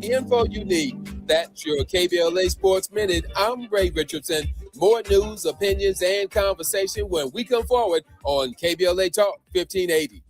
The info you need. That's your KBLA Sports Minute. I'm Ray Richardson. More news, opinions, and conversation when we come forward on KBLA Talk 1580.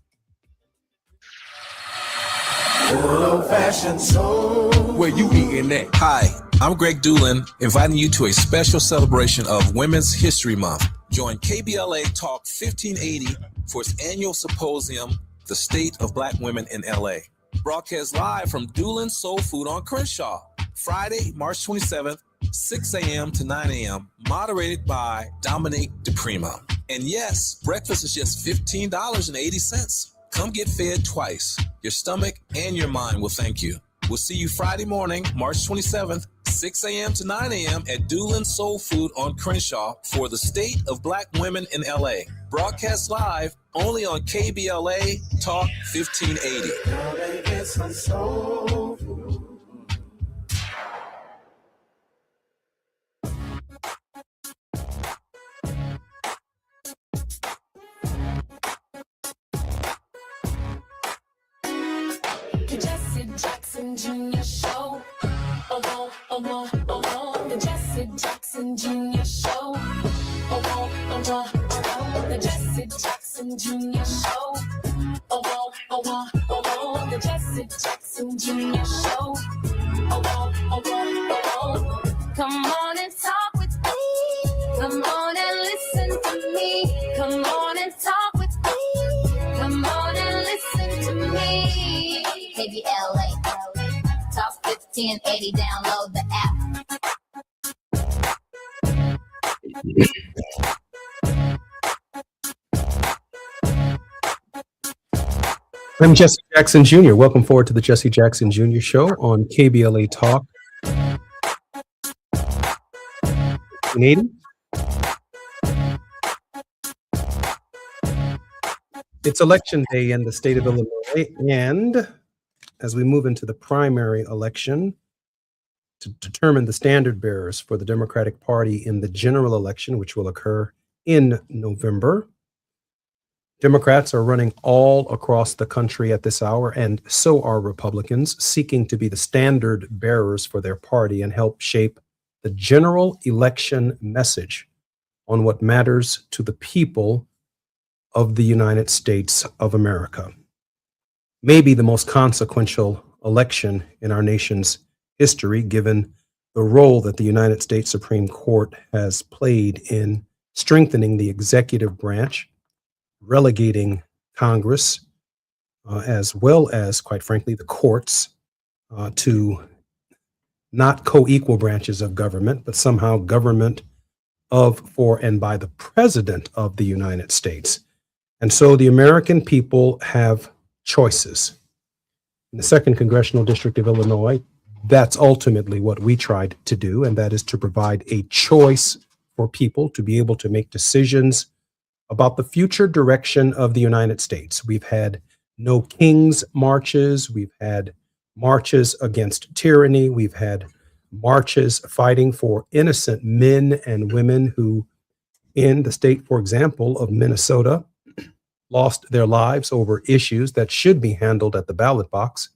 Old-fashioned soul. Where you eating at? Hi, I'm Greg Doolin, inviting you to a special celebration of Women's History Month. Join KBLA Talk 1580 for its annual symposium, The State of Black Women in LA. Broadcast live from Doolin's Soul Food on Crenshaw, Friday, March 27th, 6 a.m. to 9 a.m., moderated by Dominique DePrima. And yes, breakfast is just $15.80. Come get fed twice. Your stomach and your mind will thank you. We'll see you Friday morning, March 27th, 6 a.m. to 9 a.m. at Doolin's Soul Food on Crenshaw for the State of Black Women in LA. Broadcast live only on KBLA Talk 1580. Now they get some soul food. Jesse Jackson Jr. Show. The Jesse Jackson Jr. Show. The Jesse Jackson Jr. Show. The Jesse Jackson Jr. Show. Come on and talk with me. Come on and listen to me. Come on and talk with me. Come on and listen to me. KBLA Talk 1580. Download the app. I'm Jesse Jackson Jr. Welcome forward to the Jesse Jackson Jr. Show on KBLA Talk 1580. It's election day in the state of Illinois, and as we move into the primary election to determine the standard bearers for the Democratic Party in the general election, which will occur in November, Democrats are running all across the country at this hour, and so are Republicans, seeking to be the standard bearers for their party and help shape the general election message on what matters to the people of the United States of America. Maybe the most consequential election in our nation's history, given the role that the United States Supreme Court has played in strengthening the executive branch, relegating Congress, as well as, quite frankly, the courts to not co-equal branches of government, but somehow government of, for, and by the President of the United States. And so the American people have choices. In the 2nd Congressional District of Illinois, that's ultimately what we tried to do, and that is to provide a choice for people to be able to make decisions about the future direction of the United States. We've had No Kings marches, we've had marches against tyranny, we've had marches fighting for innocent men and women who, in the state, for example, of Minnesota, lost their lives over issues that should be handled at the ballot box.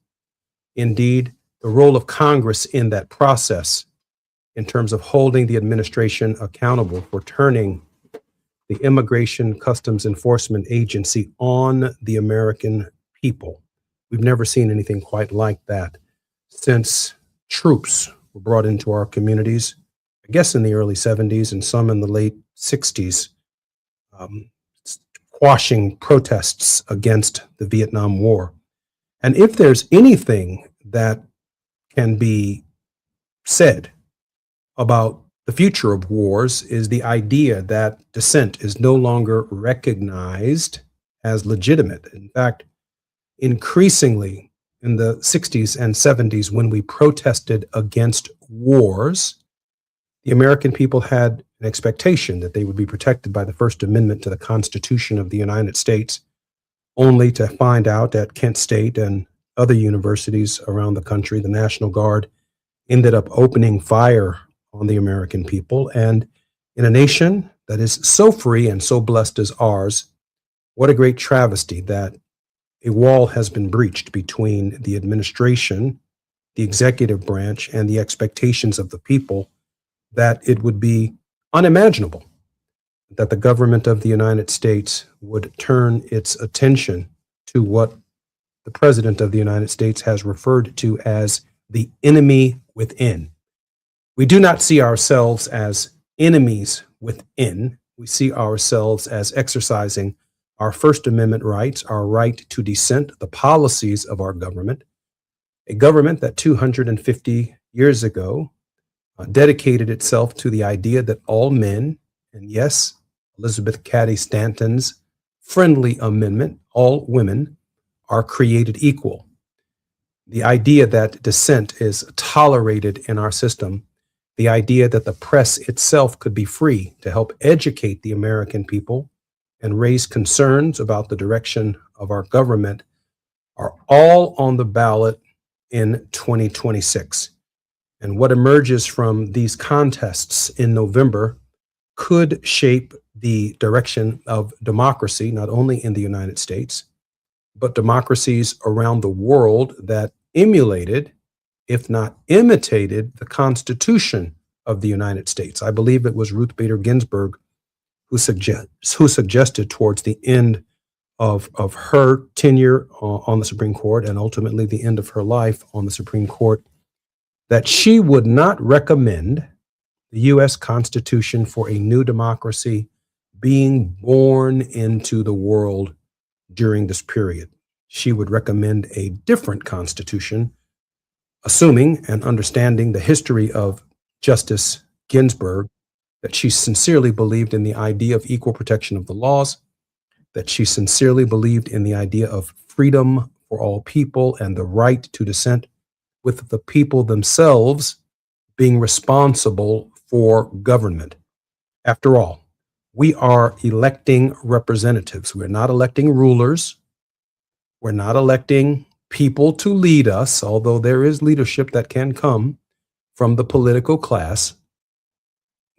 Indeed, the role of Congress in that process, in terms of holding the administration accountable for turning the Immigration Customs Enforcement Agency on the American people. We've never seen anything quite like that since troops were brought into our communities, I guess in the early 70s and some in the late 60s, quashing protests against the Vietnam War. And if there's anything that can be said about the future of wars, is the idea that dissent is no longer recognized as legitimate. In fact, increasingly in the 60s and 70s, when we protested against wars, the American people had an expectation that they would be protected by the First Amendment to the Constitution of the United States, only to find out at Kent State and other universities around the country, the National Guard ended up opening fire on the American people. And in a nation that is so free and so blessed as ours, what a great travesty that a wall has been breached between the administration, the executive branch, and the expectations of the people, that it would be unimaginable that the government of the United States would turn its attention to what the President of the United States has referred to as the enemy within. We do not see ourselves as enemies within. We see ourselves as exercising our First Amendment rights, our right to dissent, the policies of our government, a government that 250 years ago dedicated itself to the idea that all men, and yes, Elizabeth Cady Stanton's friendly amendment, all women are created equal. The idea that dissent is tolerated in our system, the idea that the press itself could be free to help educate the American people and raise concerns about the direction of our government, are all on the ballot in 2026. And what emerges from these contests in November could shape the direction of democracy, not only in the United States, but democracies around the world that emulated, if not imitated, the Constitution of the United States. I believe it was Ruth Bader Ginsburg who suggested towards the end of her tenure on the Supreme Court, and ultimately the end of her life on the Supreme Court, that she would not recommend the U.S. Constitution for a new democracy being born into the world during this period. She would recommend a different constitution, assuming and understanding the history of Justice Ginsburg, that she sincerely believed in the idea of equal protection of the laws, that she sincerely believed in the idea of freedom for all people and the right to dissent, with the people themselves being responsible for government. After all, we are electing representatives. We're not electing rulers. We're not electing people to lead us, although there is leadership that can come from the political class.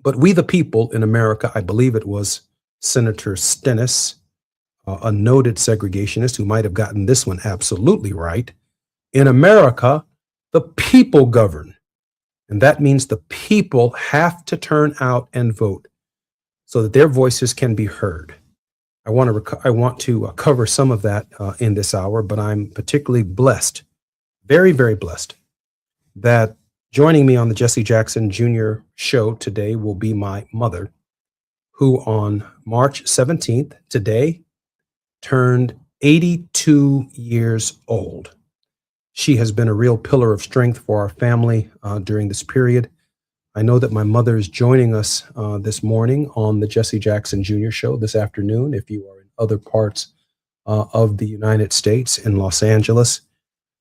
But we, the people in America, I believe it was Senator Stennis, a noted segregationist who might have gotten this one absolutely right. In America, the people govern. And that means the people have to turn out and vote so that their voices can be heard. I want to cover some of that in this hour, but I'm particularly blessed, very, very blessed, that joining me on the Jesse Jackson Jr. show today will be my mother, who on March 17th, today, turned 82 years old. She has been a real pillar of strength for our family during this period. I know that my mother is joining us this morning on the Jesse Jackson Jr. Show this afternoon. If you are in other parts of the United States in Los Angeles.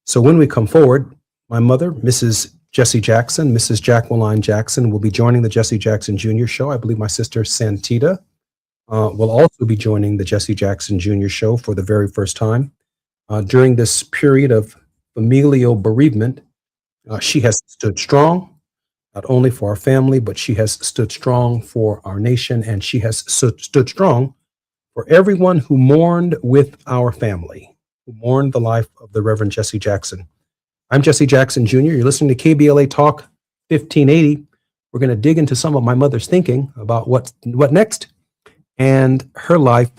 So when we come forward, my mother, Mrs. Jesse Jackson, Mrs. Jacqueline Jackson, will be joining the Jesse Jackson Jr. Show. I believe my sister Santita will also be joining the Jesse Jackson Jr. Show for the very first time. During this period of familial bereavement, she has stood strong, not only for our family, but she has stood strong for our nation, and she has stood strong for everyone who mourned with our family, who mourned the life of the Reverend Jesse Jackson. I'm Jesse Jackson Jr. You're listening to KBLA Talk 1580. We're going to dig into some of my mother's thinking about what next and her life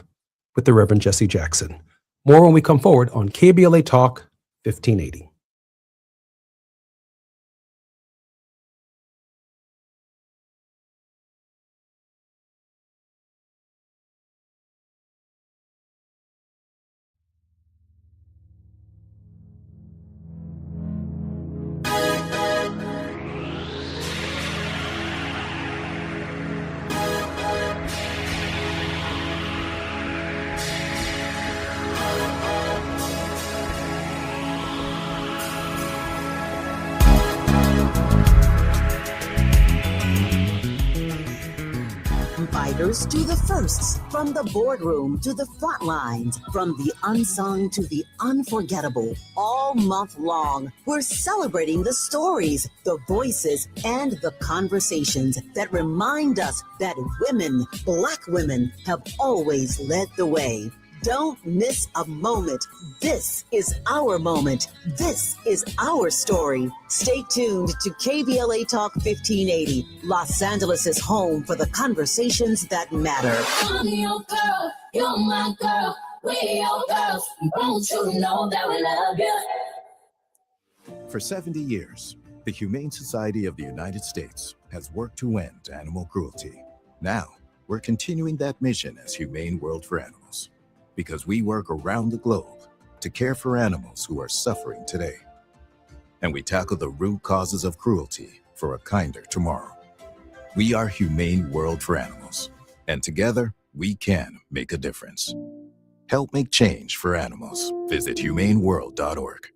with the Reverend Jesse Jackson. More when we come forward on KBLA Talk 1580. Fighters to the firsts, from the boardroom to the front lines, from the unsung to the unforgettable. All month long, we're celebrating the stories, the voices, and the conversations that remind us that women, Black women, have always led the way. Don't miss a moment. This is our moment. This is our story. Stay tuned to KBLA Talk 1580, Los Angeles' home for the conversations that matter. I'm your girl, you're my girl, we're your girls. Won't you know that we love you? For 70 years, the Humane Society of the United States has worked to end animal cruelty. Now, we're continuing that mission as Humane World for Animals, because we work around the globe to care for animals who are suffering today. And we tackle the root causes of cruelty for a kinder tomorrow. We are Humane World for Animals, and together we can make a difference. Help make change for animals. Visit humaneworld.org.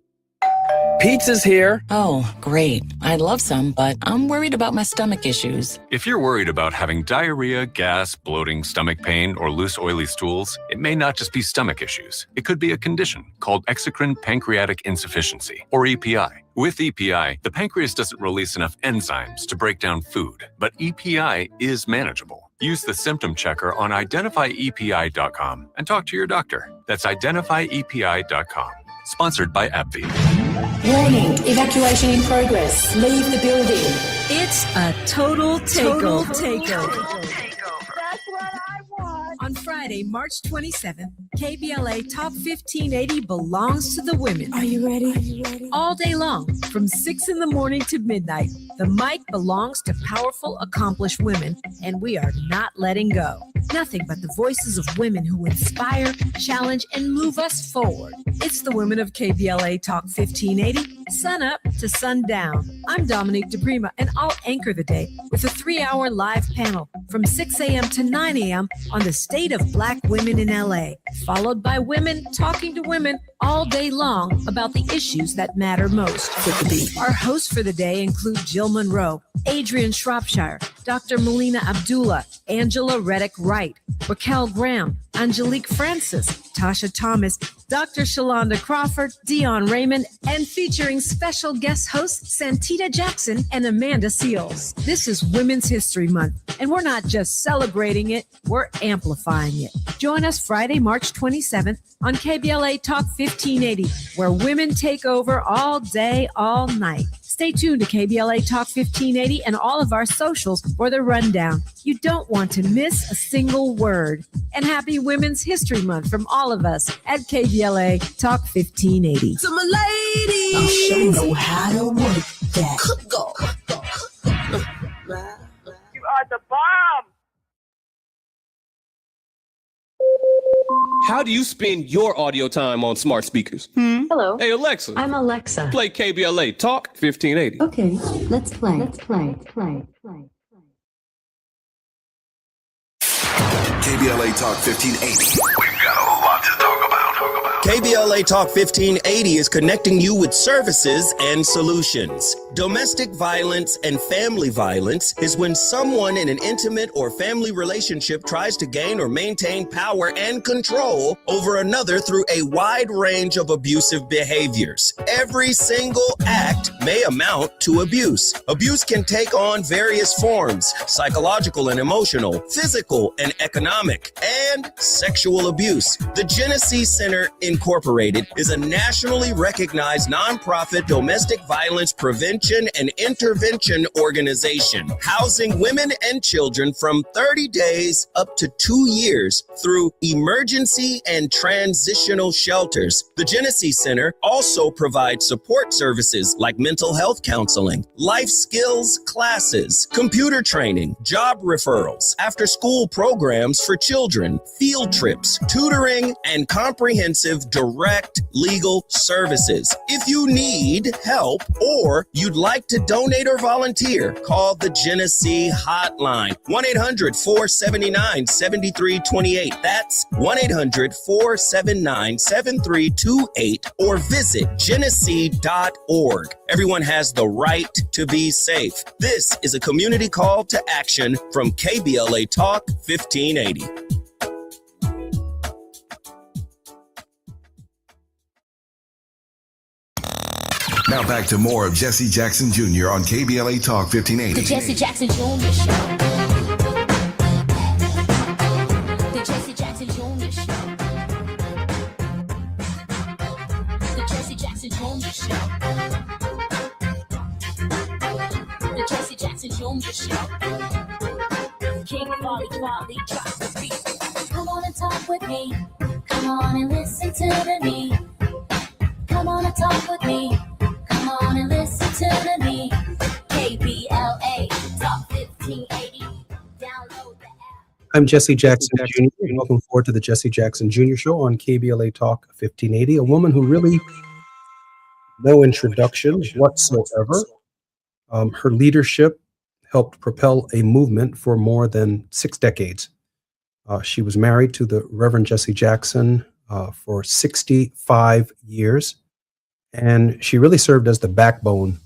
Pizza's here. Oh, great. I'd love some, but I'm worried about my stomach issues. If you're worried about having diarrhea, gas, bloating, stomach pain, or loose, oily stools, it may not just be stomach issues. It could be a condition called exocrine pancreatic insufficiency, or EPI. With EPI, the pancreas doesn't release enough enzymes to break down food, but EPI is manageable. Use the symptom checker on identifyepi.com and talk to your doctor. That's identifyepi.com. Sponsored by AbbVie. Warning, evacuation in progress. Leave the building. It's a total takeover. That's what I want. On Friday, March 27th, KBLA Top 1580 belongs to the women. Are you ready? All day long, from 6 in the morning to midnight, the mic belongs to powerful, accomplished women, and we are not letting go. Nothing but the voices of women who inspire, challenge, and move us forward. It's the women of KBLA Talk 1580, sun up to sundown. I'm Dominique DePrima, and I'll anchor the day with a 3-hour live panel from 6 a.m. to 9 a.m. on the state of Black women in LA, followed by women talking to women all day long about the issues that matter most. Our hosts for the day include Jill Monroe, Adrian Shropshire, Dr. Melina Abdullah, Angela Reddick Wright, Raquel Graham, Angelique Francis, Tasha Thomas, Dr. Shalonda Crawford, Dion Raymond, and featuring special guest hosts Santita Jackson and Amanda Seals. This is Women's History Month, and we're not just celebrating it, we're amplifying it. Join us Friday, March 27th on KBLA Talk 1580, where women take over all day, all night. Stay tuned to KBLA Talk 1580 and all of our socials for the rundown. You don't want to miss a single word. And happy Women's History Month from all of us at KBLA Talk 1580. To my ladies, I'll show you how to work that. Go. You are the bomb. How do you spend your audio time on smart speakers? Hello. Hey, Alexa. I'm Alexa. Play KBLA Talk 1580. Okay, let's play. Let's play. Play. KBLA Talk 1580. We've got a lot to talk about. KBLA Talk 1580 is connecting you with services and solutions. Domestic violence and family violence is when someone in an intimate or family relationship tries to gain or maintain power and control over another through a wide range of abusive behaviors. Every single act may amount to abuse. Abuse can take on various forms: psychological and emotional, physical and economic, and sexual abuse. The Genesee Center Incorporated is a nationally recognized nonprofit domestic violence prevention and intervention organization, housing women and children from 30 days up to 2 years through emergency and transitional shelters. The Genesee Center also provides support services like mental health counseling, life skills classes, computer training, job referrals, after-school programs for children, field trips, tutoring, and comprehensive direct legal services. If you need help or you'd like to donate or volunteer, call the Genesee Hotline, 1-800-479-7328. That's 1-800-479-7328, or visit genesee.org. Everyone has the right to be safe. This is a community call to action from KBLA Talk 1580. Now back to more of Jesse Jackson Jr. on KBLA Talk 1580. The Jesse Jackson Jr. Show. The Jesse Jackson Jr. Show. The Jesse Jackson Jr. Show. The Jesse Jackson Jr. Show. King Polly drop the beat. Come on and talk with me. Come on and listen to me. Come on and talk with me. Come on and listen to me. KBLA Talk 1580. Download the app. I'm Jesse Jackson Jr. and welcome forward to the Jesse Jackson Jr. Show on KBLA Talk 1580. A woman who really no introduction whatsoever. Her leadership helped propel a movement for more than 6 decades. She was married to the Reverend Jesse Jackson for 65 years. And she really served as the backbone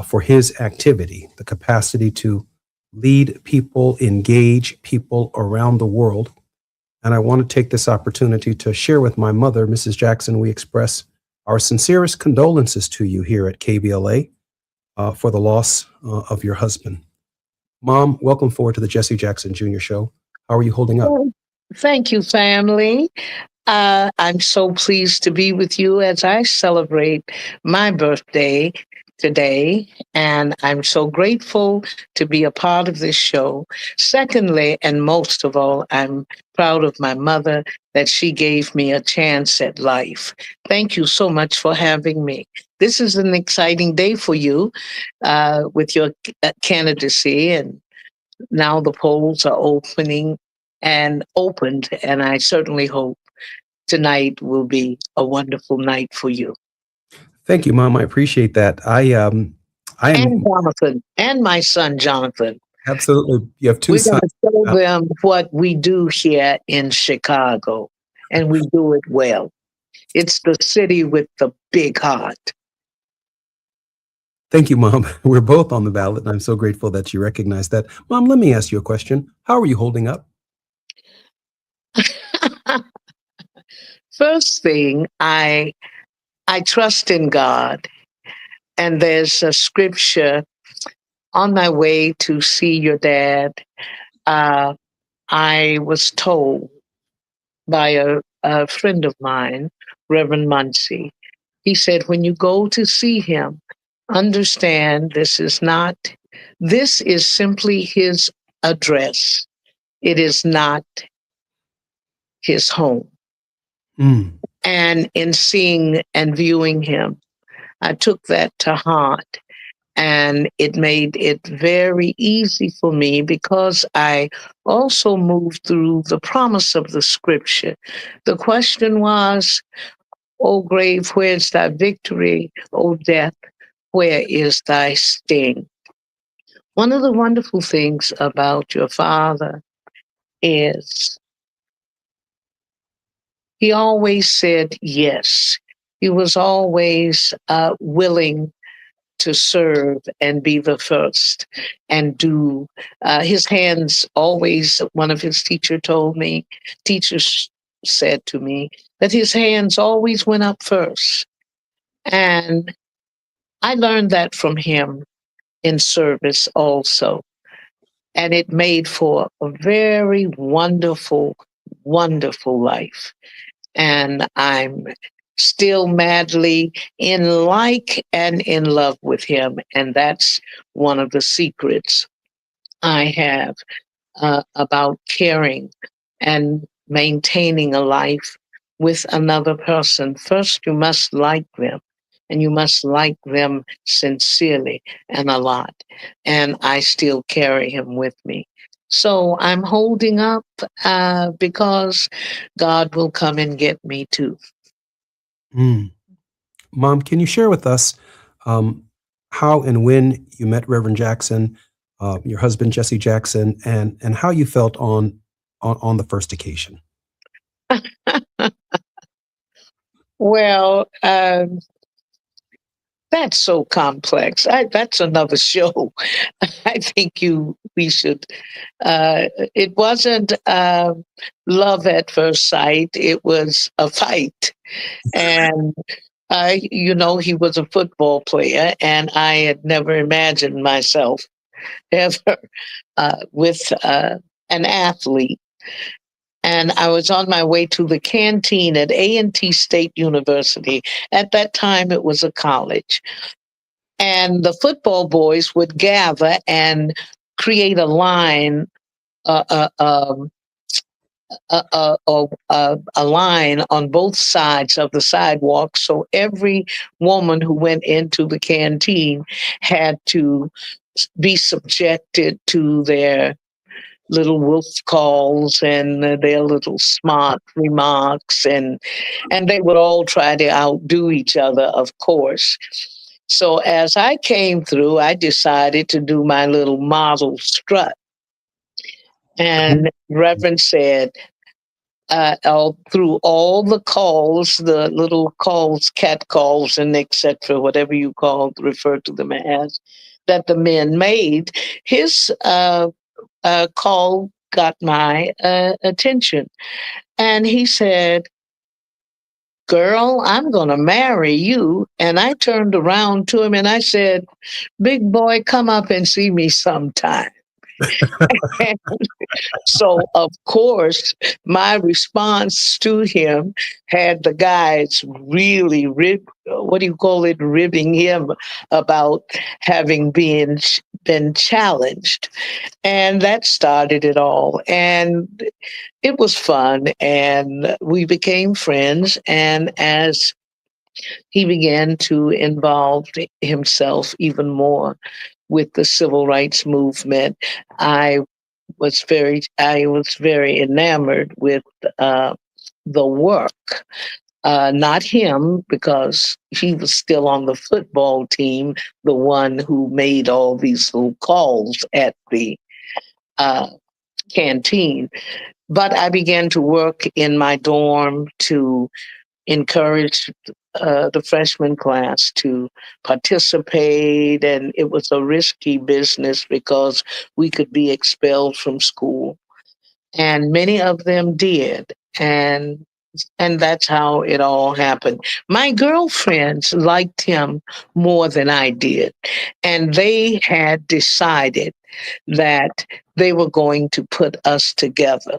for his activity, the capacity to lead people, engage people around the world. And I want to take this opportunity to share with my mother, Mrs. Jackson, we express our sincerest condolences to you here at KBLA for the loss of your husband. Mom, welcome forward to the Jesse Jackson Jr. Show. How are you holding up? Thank you, family. I'm so pleased to be with you as I celebrate my birthday today, and I'm so grateful to be a part of this show. Secondly, and most of all, I'm proud of my mother that she gave me a chance at life. Thank you so much for having me. This is an exciting day for you with your candidacy, and now the polls are opened, and I certainly hope tonight will be a wonderful night for you. Thank you, Mom. I appreciate that. I am and Jonathan and my son Jonathan. Absolutely. You have 2 We're sons. We're going to show them what we do here in Chicago, and we do it well. It's the city with the big heart. Thank you, Mom. We're both on the ballot, and I'm so grateful that you recognize that. Mom, let me ask you a question. How are you holding up? First thing, I trust in God, and there's a scripture on my way to see your dad. I was told by a friend of mine, Reverend Muncie. He said, when you go to see him, understand this is simply his address. It is not his home. Mm. And in seeing and viewing him, I took that to heart. And it made it very easy for me because I also moved through the promise of the scripture. The question was, O grave, where's thy victory? O death, where is thy sting? One of the wonderful things about your father is he always said yes. He was always willing to serve and be the first and do. His hands always, one of his teachers said to me that his hands always went up first. And I learned that from him in service also. And it made for a very wonderful, wonderful life. And I'm still madly in and in love with him. And that's one of the secrets I have about caring and maintaining a life with another person. First, you must like them, and you must like them sincerely and a lot. And I still carry him with me. So I'm holding up because God will come and get me too. Mom, can you share with us how and when you met Reverend Jackson, your husband Jesse Jackson, and how you felt on the first occasion? Well, that's so complex. That's another show. I think we should. It wasn't love at first sight. It was a fight, and he was a football player, and I had never imagined myself ever with an athlete. And I was on my way to the canteen at A&T State University. At that time, it was a college. And the football boys would gather and create a line, a line on both sides of the sidewalk. So every woman who went into the canteen had to be subjected to their little wolf calls and their little smart remarks, and they would all try to outdo each other, of course. So as I came through, I decided to do my little model strut. And Reverend said, through all the calls, the little calls, cat calls, and etc., whatever you refer to them as, that the men made, his call got my attention. And he said, "Girl, I'm going to marry you." And I turned around to him and I said, "Big boy, come up and see me sometime." So, of course, my response to him had the guys really ribbing him about having been challenged. And that started it all. And it was fun. And we became friends. And as he began to involve himself even more with the civil rights movement, I was very enamored with the work. Not him, because he was still on the football team, the one who made all these little calls at the canteen. But I began to work in my dorm to encourage the freshman class to participate, and it was a risky business because we could be expelled from school, and many of them did, and that's how it all happened. My girlfriends liked him more than I did, and they had decided that they were going to put us together.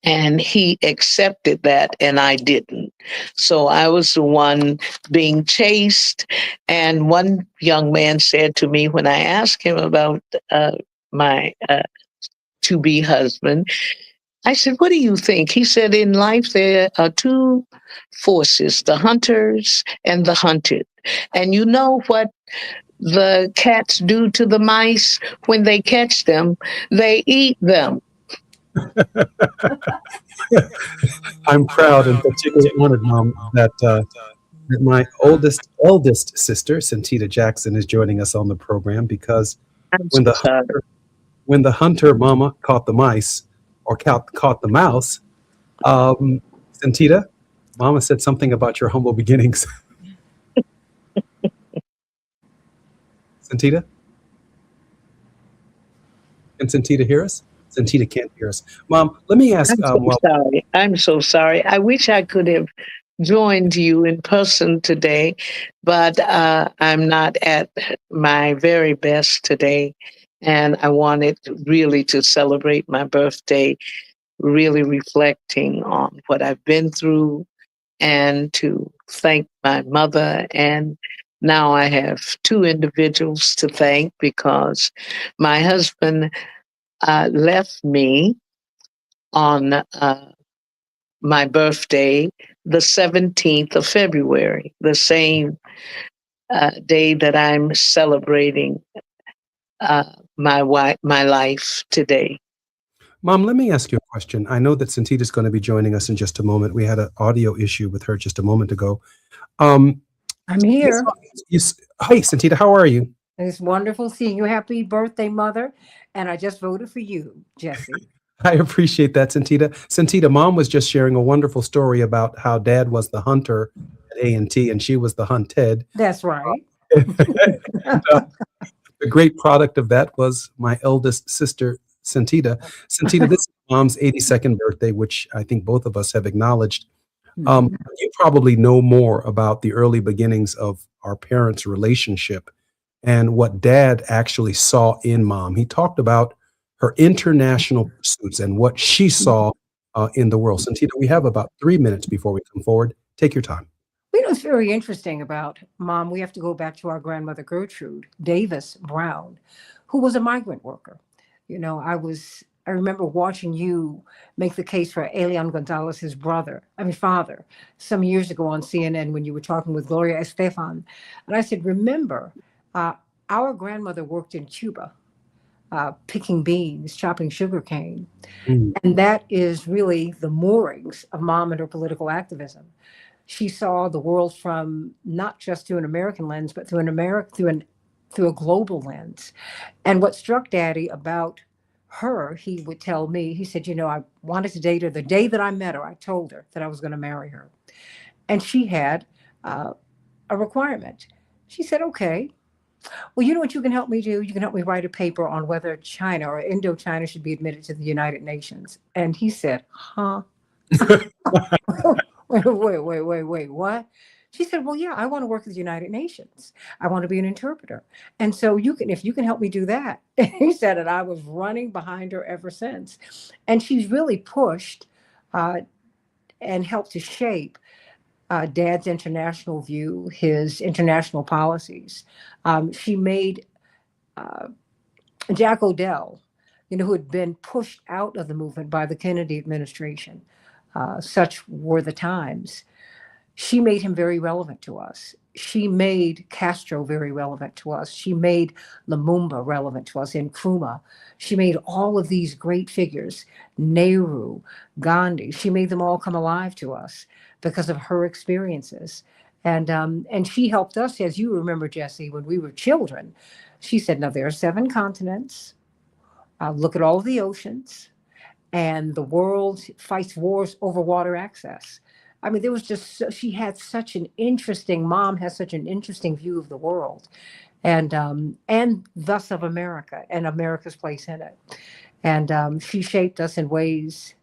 And he accepted that, and I didn't. So I was the one being chased. And one young man said to me when I asked him about my to-be husband, I said, "What do you think?" He said, "In life, there are two forces, the hunters and the hunted. And you know what the cats do to the mice when they catch them. They eat them. I'm proud and particularly honored, Mom, that my eldest sister, Santita Jackson, is joining us on the program because when the hunter mama caught the mice or caught the mouse, Santita, Mama said something about your humble beginnings. Santita? Can Santita hear us? Santita can't hear us. Mom, let me ask. Sorry. I'm so sorry. I wish I could have joined you in person today, but I'm not at my very best today. And I wanted really to celebrate my birthday, really reflecting on what I've been through and to thank my mother. And now I have two individuals to thank because my husband left me on my birthday, the 17th of February, the same day that I'm celebrating my life today. Mom, let me ask you a question. I know that Santita is going to be joining us in just a moment. We had an audio issue with her just a moment ago. I'm here. Hi, Santita. How are you? It's wonderful seeing you. Happy birthday, Mother. And I just voted for you, Jesse. I appreciate that, Santita. Santita, Mom was just sharing a wonderful story about how Dad was the hunter at A&T and she was the hunted. That's right. The great product of that was my eldest sister, Santita. Santita, this is Mom's 82nd birthday, which I think both of us have acknowledged. You probably know more about the early beginnings of our parents' relationship and what Dad actually saw in Mom. He talked about her international pursuits and what she saw in the world. Santita, we have about 3 minutes before we come forward. Take your time. You know, it's very interesting about Mom. We have to go back to our grandmother, Gertrude Davis Brown, who was a migrant worker. You know, I remember watching you make the case for Elian Gonzalez, his father, some years ago on CNN when you were talking with Gloria Estefan. And I said, remember, our grandmother worked in Cuba, picking beans, chopping sugarcane. And that is really the moorings of Mom and her political activism. She saw the world from not just through an American lens, but through a global lens. And what struck Daddy about her, he would tell me, he said, you know, I wanted to date her. The day that I met her, I told her that I was going to marry her. And she had a requirement. She said, okay, well, you know what you can help me do? You can help me write a paper on whether China or Indochina should be admitted to the United Nations. And he said, huh? Wait, what? She said, well, yeah, I want to work with the United Nations. I want to be an interpreter. And so if you can help me do that. He said, and I was running behind her ever since. And she's really pushed and helped to shape Dad's international view, his international policies. She made Jack Odell, who had been pushed out of the movement by the Kennedy administration. Such were the times. She made him very relevant to us. She made Castro very relevant to us. She made Lumumba relevant to us, Nkrumah. She made all of these great figures, Nehru, Gandhi. She made them all come alive to us because of her experiences. And she helped us, as you remember, Jesse, when we were children. She said, now there are 7 continents. Look at all of the oceans. And the world fights wars over water access. I mean, there was she had such an interesting, Mom has such an interesting view of the world and thus of America and America's place in it. And she shaped us in ways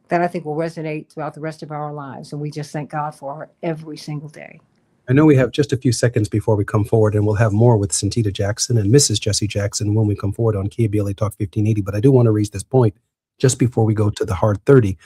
that I think will resonate throughout the rest of our lives. And we just thank God for her every single day. I know we have just a few seconds before we come forward, and we'll have more with Santita Jackson and Mrs. Jessie Jackson when we come forward on KBLA Talk 1580. But I do want to raise this point just before we go to the hard 30,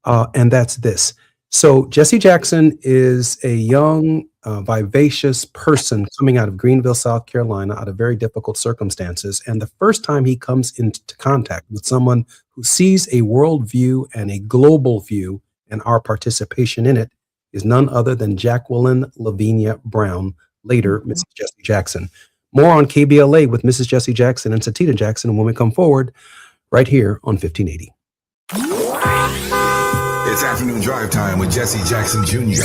and that's this. So Jessie Jackson is a young, vivacious person coming out of Greenville, South Carolina, out of very difficult circumstances. And the first time he comes into contact with someone who sees a worldview and a global view and our participation in it is none other than Jacqueline Lavinia Brown, later Mrs. Jessie Jackson. More on KBLA with Mrs. Jessie Jackson and Satita Jackson when we come forward right here on 1580. It's afternoon drive time with Jesse Jackson Jr.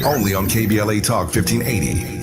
Only on KBLA Talk 1580.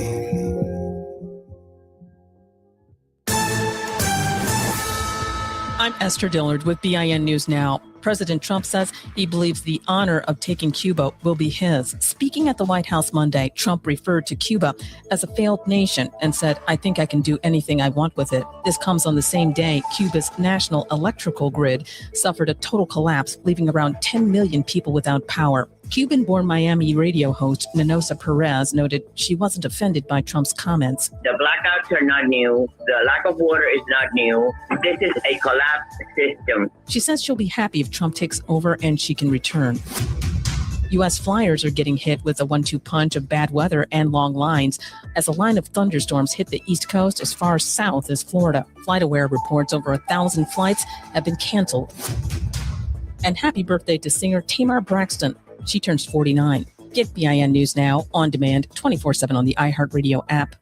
I'm Esther Dillard with BIN News Now. President Trump says he believes the honor of taking Cuba will be his. Speaking at the White House Monday, Trump referred to Cuba as a failed nation and said, "I think I can do anything I want with it." This comes on the same day Cuba's national electrical grid suffered a total collapse, leaving around 10 million people without power. Cuban-born Miami radio host Ninosa Perez noted she wasn't offended by Trump's comments. The blackouts are not new. The lack of water is not new. This is a collapsed system. She says she'll be happy if Trump takes over and she can return. U.S. flyers are getting hit with a 1-2 punch of bad weather and long lines as a line of thunderstorms hit the East Coast as far south as Florida. FlightAware reports over 1,000 flights have been canceled. And happy birthday to singer Tamar Braxton. She turns 49. Get BIN News Now on demand 24/7 on the iHeartRadio app.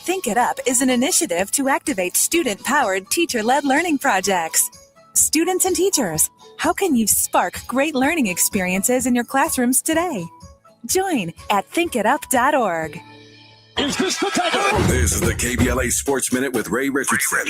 Think It Up is an initiative to activate student-powered, teacher-led learning projects. Students and teachers, how can you spark great learning experiences in your classrooms today? Join at thinkitup.org. Is this the time? This is the KBLA Sports Minute with Ray Richardson.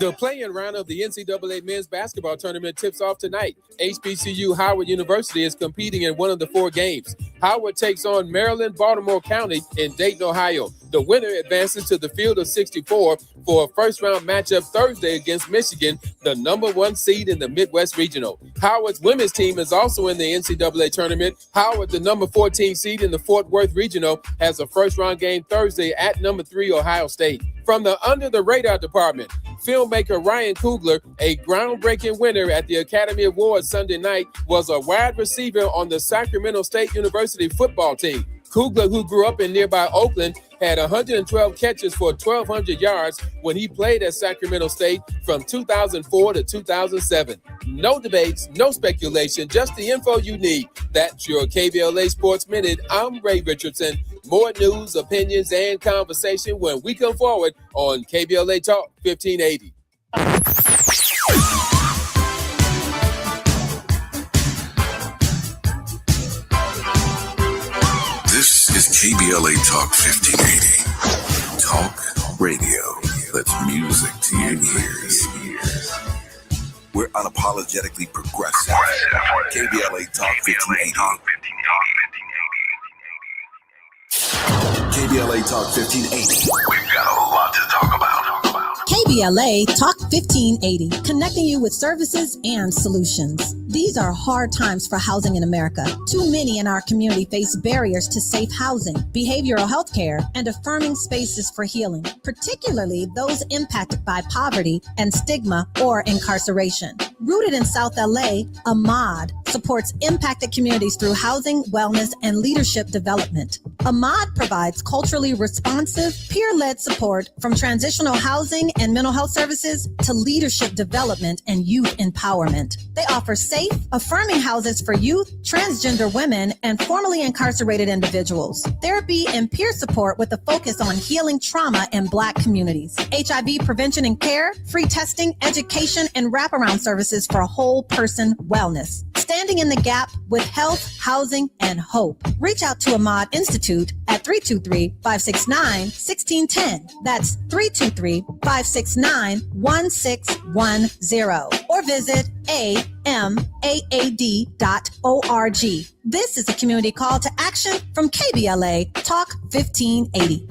The play-in round of the NCAA men's basketball tournament tips off tonight. HBCU Howard University is competing in one of the 4 games. Howard takes on Maryland, Baltimore County in Dayton, Ohio. The winner advances to the field of 64 for a first-round matchup Thursday against Michigan, the number 1 seed in the Midwest Regional. Howard's women's team is also in the NCAA tournament. Howard, the number 14 seed in the Fort Worth Regional, has a first-round game Thursday at number 3 Ohio State. From the Under the Radar department, filmmaker Ryan Coogler, a groundbreaking winner at the Academy Awards Sunday night, was a wide receiver on the Sacramento State University football team. Coogler, who grew up in nearby Oakland, had 112 catches for 1,200 yards when he played at Sacramento State from 2004 to 2007. No debates, no speculation, just the info you need. That's your KBLA Sports Minute. I'm Ray Richardson. More news, opinions, and conversation when we come forward on KBLA Talk 1580. This is KBLA Talk 1580. Talk radio. That's music to your ears. We're unapologetically progressive. KBLA Talk 1580. KBLA Talk 1580. We've got a lot to talk about. KBLA Talk 1580, connecting you with services and solutions. These are hard times for housing in America. Too many in our community face barriers to safe housing, behavioral health care, and affirming spaces for healing, particularly those impacted by poverty and stigma or incarceration. Rooted in South LA, Ahmad supports impacted communities through housing, wellness, and leadership development. Ahmad provides culturally responsive, peer-led support from transitional housing and mental health services to leadership development and youth empowerment. They offer safe, affirming houses for youth, transgender women, and formerly incarcerated individuals. Therapy and peer support with a focus on healing trauma in Black communities. HIV prevention and care, free testing, education, and wraparound services for whole person wellness. Standing in the gap with health, housing, and hope. Reach out to Ahmad Institute at 323-569-1610. That's 323-569-1610. Or visit amaad.org. This is a community call to action from KBLA Talk 1580.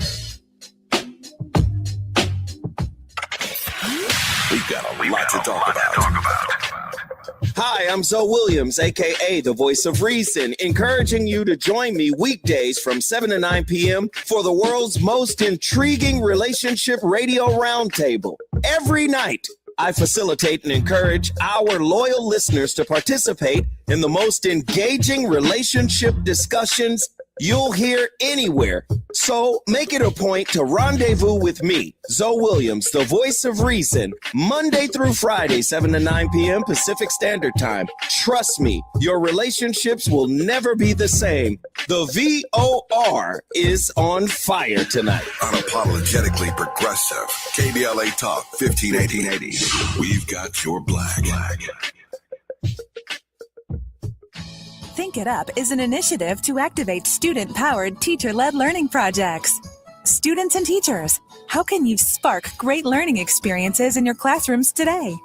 We've got a lot to talk about. Hi, I'm Zoe Williams, aka the Voice of Reason, encouraging you to join me weekdays from 7 to 9 p.m. for the world's most intriguing relationship radio roundtable. Every night, I facilitate and encourage our loyal listeners to participate in the most engaging relationship discussions you'll hear anywhere. So make it a point to rendezvous with me, Zoe Williams, the voice of reason, Monday through Friday, 7 to 9 p.m. Pacific Standard Time. Trust me, your relationships will never be the same. The VOR is on fire tonight. Unapologetically progressive. KBLA Talk 1580. We've got your black. Think It Up is an initiative to activate student-powered, teacher-led learning projects. Students and teachers, how can you spark great learning experiences in your classrooms today?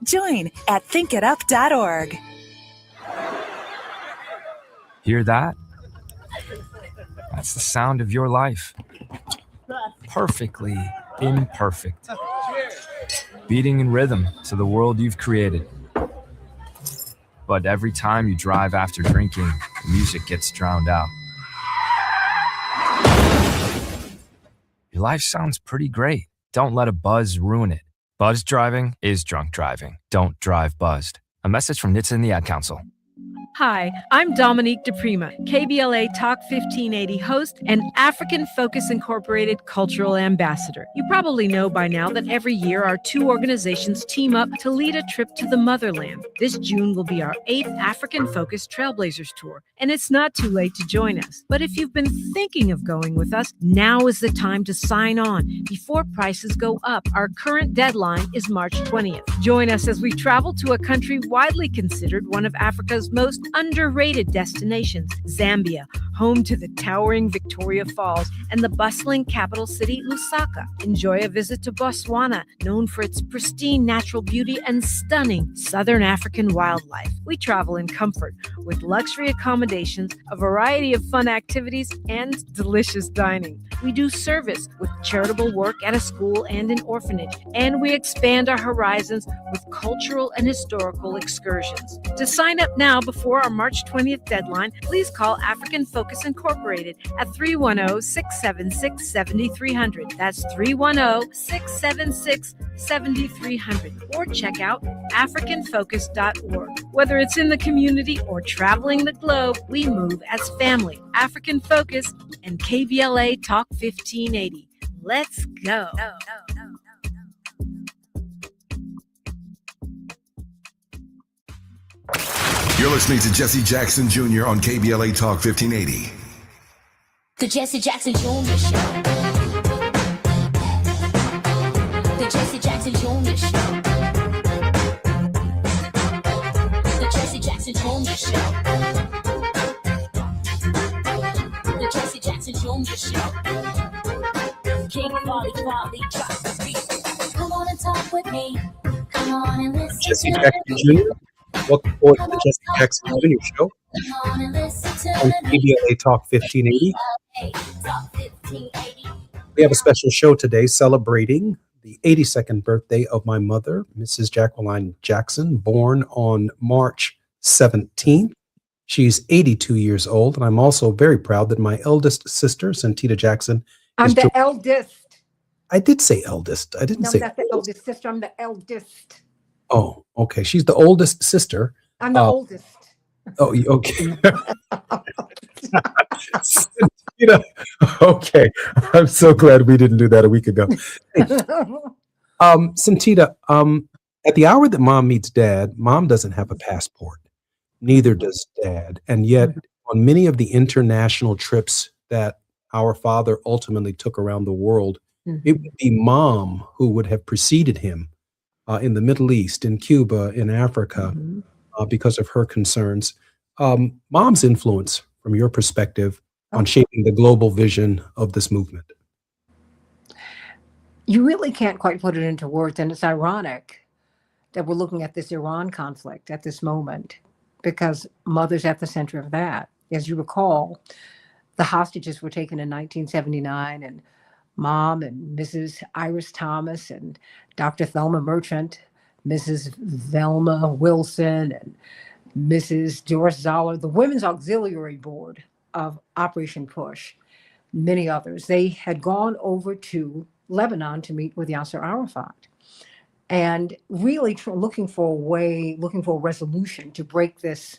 Join at thinkitup.org. Hear that? That's the sound of your life. Perfectly imperfect. Beating in rhythm to the world you've created. But every time you drive after drinking, the music gets drowned out. Your life sounds pretty great. Don't let a buzz ruin it. Buzzed driving is drunk driving. Don't drive buzzed. A message from NHTSA and the Ad Council. Hi, I'm Dominique DePrima, KBLA Talk 1580 host and African Focus Incorporated cultural ambassador. You probably know by now that every year our two organizations team up to lead a trip to the motherland. This June will be our 8th African Focus Trailblazers Tour, and it's not too late to join us. But if you've been thinking of going with us, now is the time to sign on before prices go up. Our current deadline is March 20th. Join us as we travel to a country widely considered one of Africa's most underrated destinations, Zambia, home to the towering Victoria Falls and the bustling capital city, Lusaka. Enjoy a visit to Botswana, known for its pristine natural beauty and stunning Southern African wildlife. We travel in comfort with luxury accommodations, a variety of fun activities, and delicious dining. We do service with charitable work at a school and an orphanage, and we expand our horizons with cultural and historical excursions. To sign up now before our March 20th deadline, please call African Focus Incorporated at 310-676-7300. That's 310-676-7300. Or check out africanfocus.org. Whether it's in the community or traveling the globe, we move as family. African Focus and KBLA Talk 1580. Let's go. You're listening to Jesse Jackson Jr. on KBLA Talk 1580. The Jesse Jackson Jr. Show. The Jesse Jackson Jr. Show. The Jesse Jackson Jr. Show. The Jesse Jackson Jr. Show. King Quality drop the beat. Come on and talk with me. Come on and listen. Jesse Jackson Jr. Welcome forward to the Jesse Jackson Jr. Show on KBLA Talk 1580. We have a special show today celebrating the 82nd birthday of my mother, Mrs. Jacqueline Jackson, born on March 17th. She's 82 years old, and I'm also very proud that my eldest sister, Santita Jackson, I'm the eldest. I did say eldest. I didn't say that's the eldest sister. I'm the eldest. Oh, okay. She's the oldest sister. I'm the oldest. Oh, okay. Okay. I'm so glad we didn't do that a week ago. Santita, at the hour that mom meets dad, mom doesn't have a passport. Neither does dad. And yet, on many of the international trips that our father ultimately took around the world, it would be mom who would have preceded him in the Middle East, in Cuba, in Africa, because of her concerns. Mom's influence, from your perspective, on shaping the global vision of this movement. You really can't quite put it into words, and it's ironic that we're looking at this Iran conflict at this moment, because mother's at the center of that. As you recall, the hostages were taken in 1979, and Mom and Mrs. Iris Thomas and Dr. Thelma Merchant, Mrs. Velma Wilson, and Mrs. Doris Zoller, the Women's Auxiliary Board of Operation Push, many others. They had gone over to Lebanon to meet with Yasser Arafat, and really looking for a resolution to break this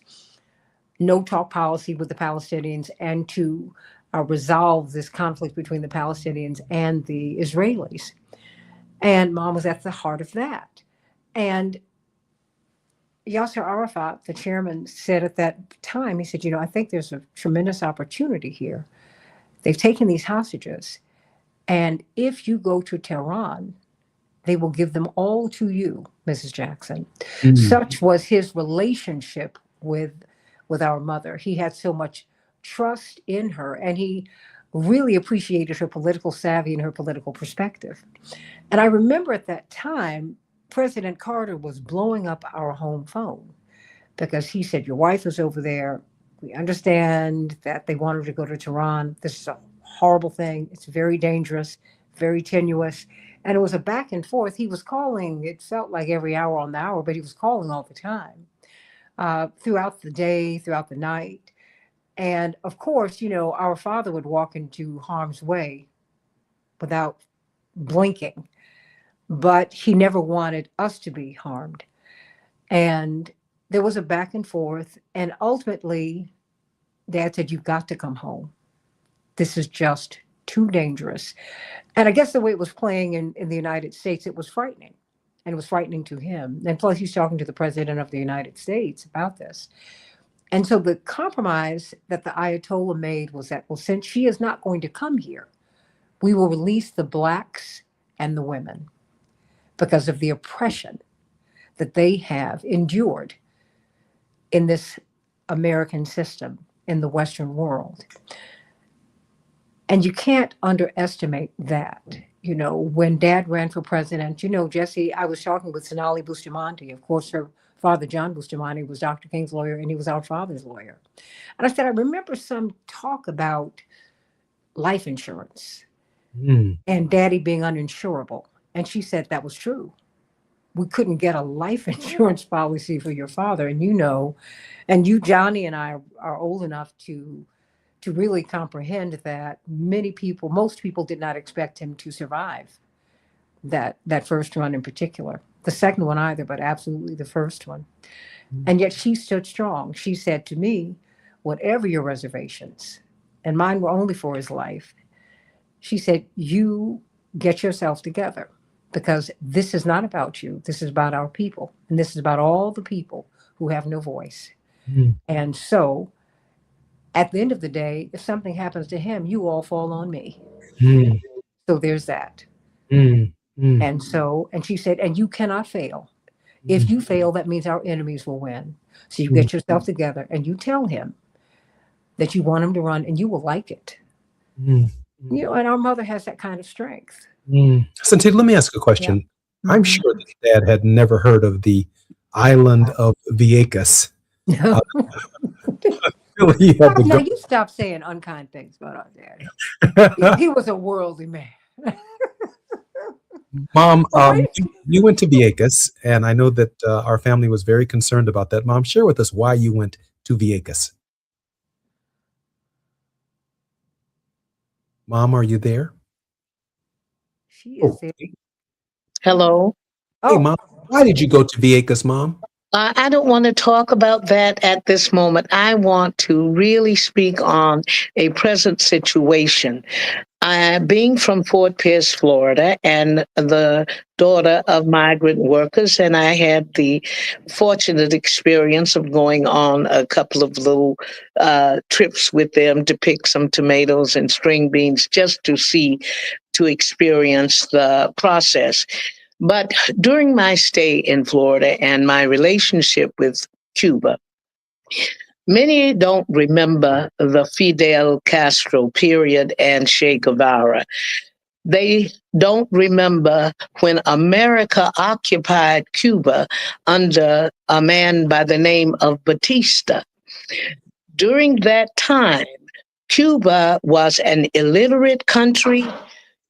no-talk policy with the Palestinians and to resolve this conflict between the Palestinians and the Israelis. And Mom was at the heart of that. And Yasser Arafat, the chairman, said at that time, he said, I think there's a tremendous opportunity here. They've taken these hostages, and if you go to Tehran, they will give them all to you, Mrs. Jackson. Such was his relationship with our mother. He had so much trust in her, and he really appreciated her political savvy and her political perspective. And I remember at that time, President Carter was blowing up our home phone because he said, your wife is over there. We understand that they want her to go to Tehran. This is a horrible thing. It's very dangerous, very tenuous. And it was a back and forth. He was calling, it felt like every hour on the hour, but he was calling all the time, throughout the day, throughout the night. And of course, our father would walk into harm's way without blinking, but he never wanted us to be harmed. And there was a back and forth. And ultimately, Dad said, you've got to come home. This is just too dangerous. And I guess the way it was playing in the United States, it was frightening. And it was frightening to him. And plus, he's talking to the president of the United States about this. And so the compromise that the Ayatollah made was that, well, since she is not going to come here, we will release the blacks and the women because of the oppression that they have endured in this American system, in the Western world. And you can't underestimate that. When Dad ran for president, Jesse, I was talking with Sonali Bustamante. Of course, her father, John Bustamante, was Dr. King's lawyer, and he was our father's lawyer. And I said, I remember some talk about life insurance and Daddy being uninsurable. And she said that was true. We couldn't get a life insurance policy for your father. And and you, Johnny, and I are old enough to really comprehend that most people did not expect him to survive that first run in particular. The second one either, but absolutely the first one. And yet she stood strong. She said to me, whatever your reservations, and mine were only for his life, she said, you get yourself together, because this is not about you. This is about our people. And this is about all the people who have no voice. And so at the end of the day, if something happens to him, you all fall on me. So there's that. And she said, and you cannot fail. If you fail, that means our enemies will win. So you get yourself together and you tell him that you want him to run, and you will like it. And our mother has that kind of strength. Santi, let me ask a question. Yeah. I'm sure that Dad had never heard of the island of Vieques. No, you stop saying unkind things about our dad. He was a worldly man. Mom, you went to Vieques, and I know that our family was very concerned about that. Mom, share with us why you went to Vieques. Mom, are you there? She is there. Hello. Hey, Mom, why did you go to Vieques, Mom? I don't want to talk about that at this moment. I want to really speak on a present situation. Being from Fort Pierce, Florida, and the daughter of migrant workers, and I had the fortunate experience of going on a couple of little trips with them to pick some tomatoes and string beans just to experience the process. But during my stay in Florida and my relationship with Cuba, many don't remember the Fidel Castro period and Che Guevara. They don't remember when America occupied Cuba under a man by the name of Batista. During that time, Cuba was an illiterate country.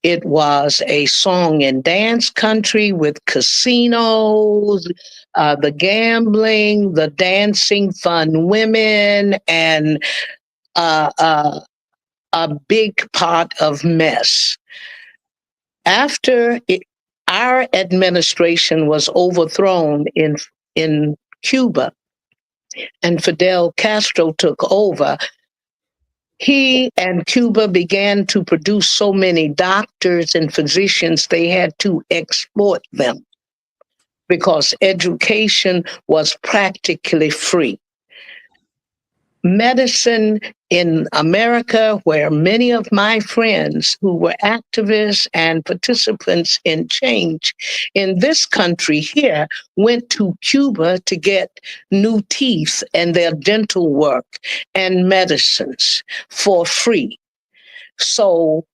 It was a song and dance country with casinos, the gambling, the dancing, fun women, and a big pot of mess. After our administration was overthrown in Cuba and Fidel Castro took over, he and Cuba began to produce so many doctors and physicians, they had to export them because education was practically free. Medicine in America, where many of my friends who were activists and participants in change in this country here went to Cuba to get new teeth and their dental work and medicines for free. So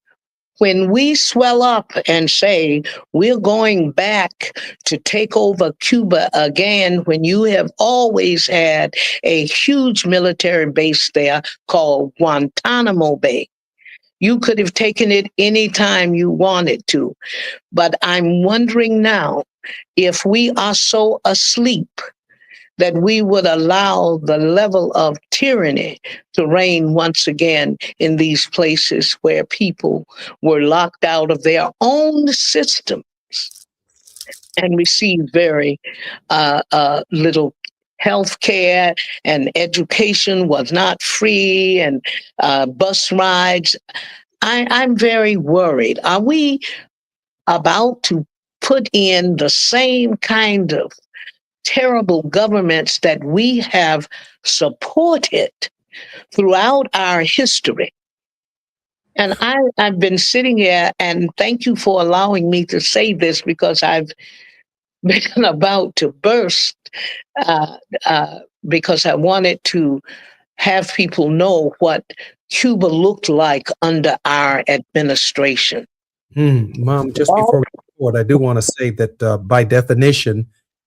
when we swell up and say we're going back to take over Cuba again, when you have always had a huge military base there called Guantanamo Bay, you could have taken it anytime you wanted to. But I'm wondering now if we are so asleep that we would allow the level of tyranny to reign once again in these places where people were locked out of their own systems and received very little health care, and education was not free, and bus rides. I'm very worried. Are we about to put in the same kind of terrible governments that we have supported throughout our history? And I've been sitting here, and thank you for allowing me to say this, because I've been about to burst because I wanted to have people know what Cuba looked like under our administration. Mom, just before we go forward, I do want to say that by definition,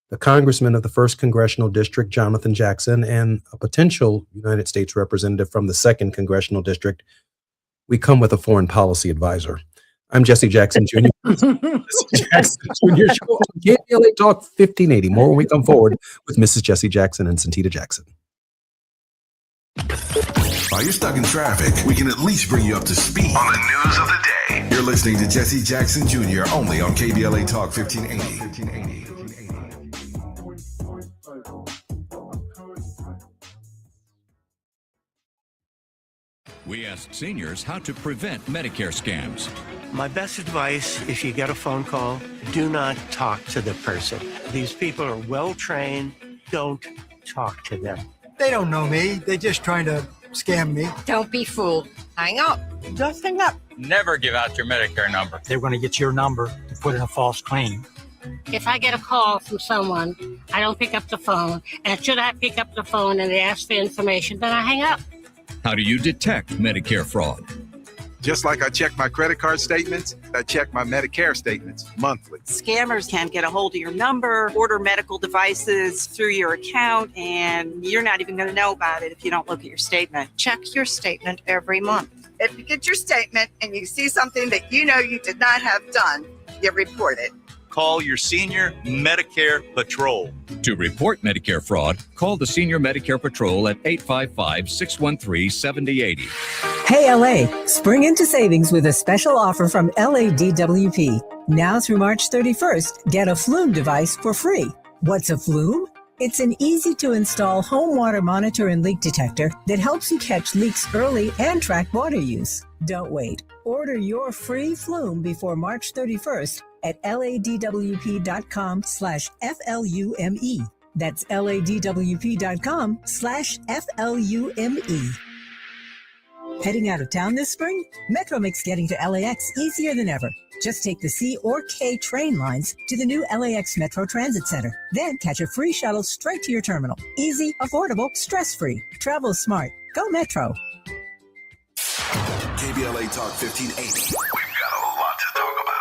the congressman of the 1st Congressional District, Jonathan Jackson, and a potential United States representative from the 2nd Congressional District, we come with a foreign policy advisor. I'm Jesse Jackson Jr. Jackson Jr. Show on KBLA Talk 1580. More when we come forward with Mrs. Jesse Jackson and Santita Jackson. While you're stuck in traffic, we can at least bring you up to speed on the news of the day. You're listening to Jesse Jackson Jr. only on KBLA Talk 1580. We asked seniors how to prevent Medicare scams. My best advice, if you get a phone call, do not talk to the person. These people are well trained. Don't talk to them. They don't know me. They're just trying to scam me. Don't be fooled. Hang up. Just hang up. Never give out your Medicare number. They're going to get your number to put in a false claim. If I get a call from someone, I don't pick up the phone. And should I pick up the phone and they ask for information, then I hang up. How do you detect Medicare fraud? Just like I check my credit card statements, I check my Medicare statements monthly. Scammers can get a hold of your number, order medical devices through your account, and you're not even going to know about it if you don't look at your statement. Check your statement every month. If you get your statement and you see something that you know you did not have done, you report it. Call your Senior Medicare Patrol. To report Medicare fraud, call the Senior Medicare Patrol at 855-613-7080. Hey LA, spring into savings with a special offer from LADWP. Now through March 31st, get a Flume device for free. What's a Flume? It's an easy-to-install home water monitor and leak detector that helps you catch leaks early and track water use. Don't wait. Order your free Flume before March 31st at ladwp.com/FLUME. That's ladwp.com/FLUME. Heading out of town this spring? Metro makes getting to LAX easier than ever. Just take the C or K train lines to the new LAX Metro Transit Center. Then catch a free shuttle straight to your terminal. Easy, affordable, stress-free. Travel smart. Go Metro. KBLA Talk 1580. We've got a lot to talk about.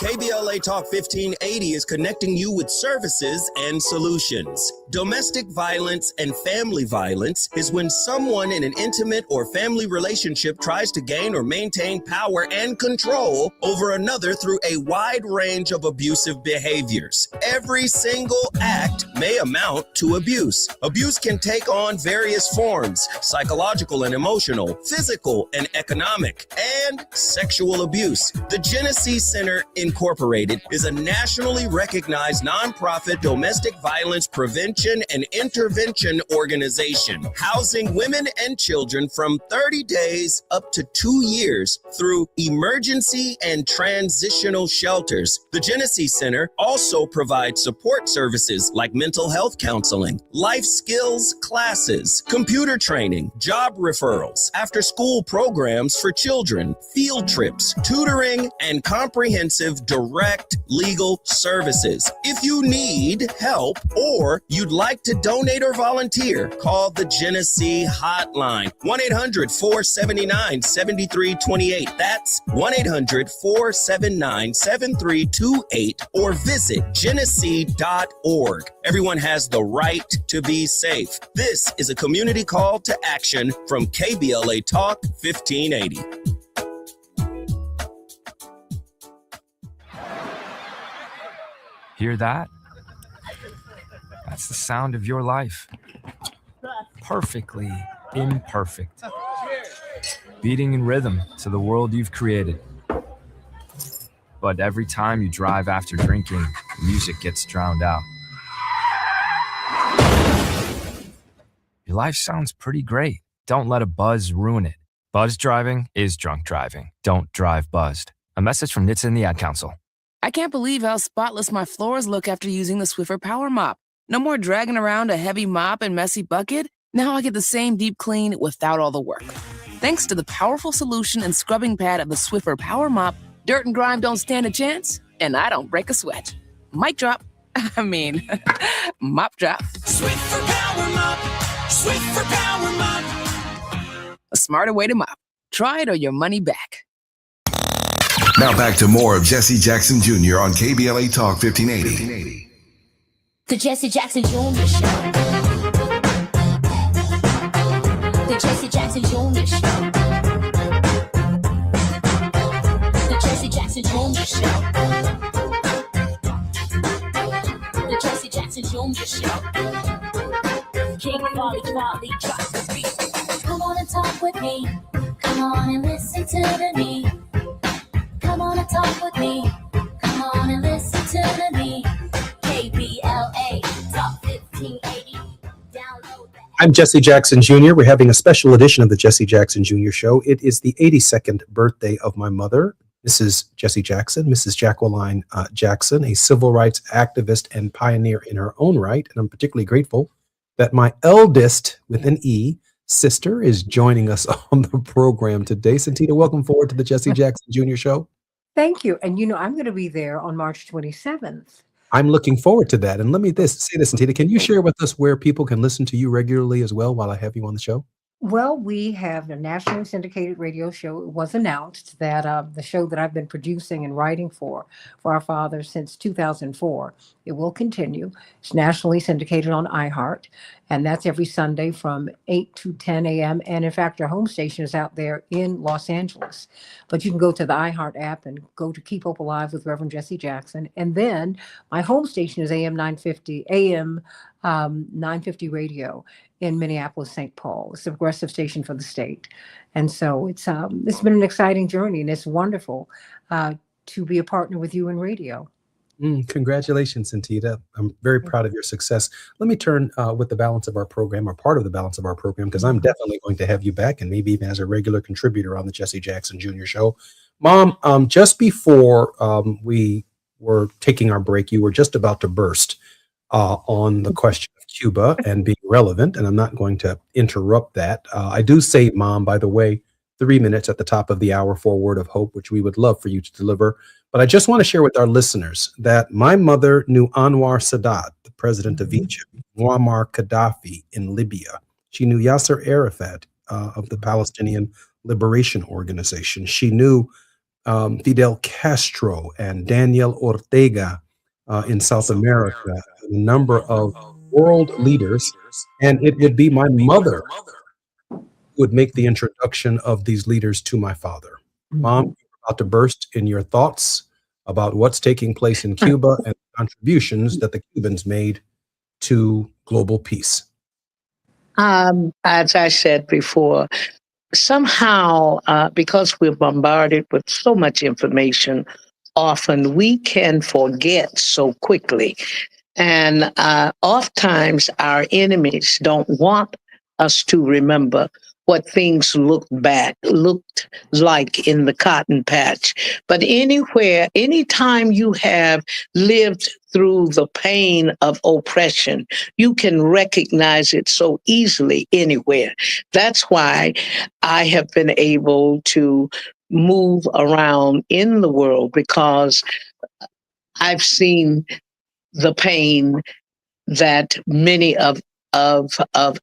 KBLA Talk 1580 is connecting you with services and solutions. Domestic violence and family violence is when someone in an intimate or family relationship tries to gain or maintain power and control over another through a wide range of abusive behaviors. Every single act may amount to abuse. Abuse can take on various forms: psychological and emotional, physical and economic, and sexual abuse. The Genesee Center Incorporated is a nationally recognized nonprofit domestic violence prevention and intervention organization, housing women and children from 30 days up to 2 years through emergency and transitional shelters. The Genesee Center also provides support services like mental health counseling, life skills classes, computer training, job referrals, after-school programs for children, field trips, tutoring, and comprehensive direct legal services. If you need help or you'd like to donate or volunteer, call the Genesee Hotline, 1-800-479-7328. That's 1-800-479-7328, or visit Genesee.org. Everyone has the right to be safe. This is a community call to action from KBLA Talk 1580. Hear that? That's the sound of your life. Perfectly imperfect. Beating in rhythm to the world you've created. But every time you drive after drinking, music gets drowned out. Your life sounds pretty great. Don't let a buzz ruin it. Buzz driving is drunk driving. Don't drive buzzed. A message from NHTSA and the Ad Council. I can't believe how spotless my floors look after using the Swiffer Power Mop. No more dragging around a heavy mop and messy bucket. Now I get the same deep clean without all the work. Thanks to the powerful solution and scrubbing pad of the Swiffer Power Mop, dirt and grime don't stand a chance, and I don't break a sweat. Mic drop. Mop drop. Swiffer Power Mop. Swiffer Power Mop. A smarter way to mop. Try it or your money back. Now back to more of Jesse Jackson Jr. on KBLA Talk 1580. The Jesse Jackson Jr. Show. The Jesse Jackson Jr. Show. The Jesse Jackson Jr. Show. The Jesse Jackson Jr. Show. King Volley drops the beat. Come on and talk with me. Come on and listen to me. Come on and talk with me. Come on and listen to me. KBLA Talk 1580. Download that. I'm Jesse Jackson Jr. We're having a special edition of the Jesse Jackson Jr. Show. It is the 82nd birthday of my mother, Mrs. Jessie Jackson, Mrs. Jacqueline Jackson, a civil rights activist and pioneer in her own right. And I'm particularly grateful that my eldest, with an E, sister is joining us on the program today. Santita, welcome forward to the Jesse Jackson Jr. Show. Thank you. And I'm going to be there on March 27th. I'm looking forward to that. And let me say this, Santita, can you share with us where people can listen to you regularly as well while I have you on the show? Well, we have a nationally syndicated radio show. It was announced that the show that I've been producing and writing for our father since 2004, it will continue. It's nationally syndicated on iHeart, and that's every Sunday from 8 to 10 a.m. And in fact, our home station is out there in Los Angeles. But you can go to the iHeart app and go to Keep Hope Alive with Reverend Jesse Jackson. And then my home station is AM 950 radio in Minneapolis, St. Paul. It's a progressive station for the state. And so it's been an exciting journey, and it's wonderful to be a partner with you in radio. Congratulations, Santita. I'm very proud of your success. Let me turn with the balance of our program, or part of the balance of our program, because I'm definitely going to have you back, and maybe even as a regular contributor on the Jesse Jackson Jr. Show. Mom, just before we were taking our break, you were just about to burst on the question of Cuba and being relevant, and I'm not going to interrupt that. I do say, Mom, by the way, 3 minutes at the top of the hour for a word of hope, which we would love for you to deliver. But I just want to share with our listeners that my mother knew Anwar Sadat, the president of Egypt, Muammar Gaddafi in Libya. She knew Yasser Arafat of the Palestinian Liberation Organization. She knew Fidel Castro and Daniel Ortega in South America, a number of world leaders. And it would be my mother who would make the introduction of these leaders to my father. Mom, you're about to burst in your thoughts about what's taking place in Cuba and the contributions that the Cubans made to global peace? As I said before, somehow, because we're bombarded with so much information, often we can forget so quickly. And oftentimes our enemies don't want us to remember what things looked like in the cotton patch. But anytime you have lived through the pain of oppression, you can recognize it so easily anywhere. That's why I have been able to move around in the world, because I've seen the pain that many of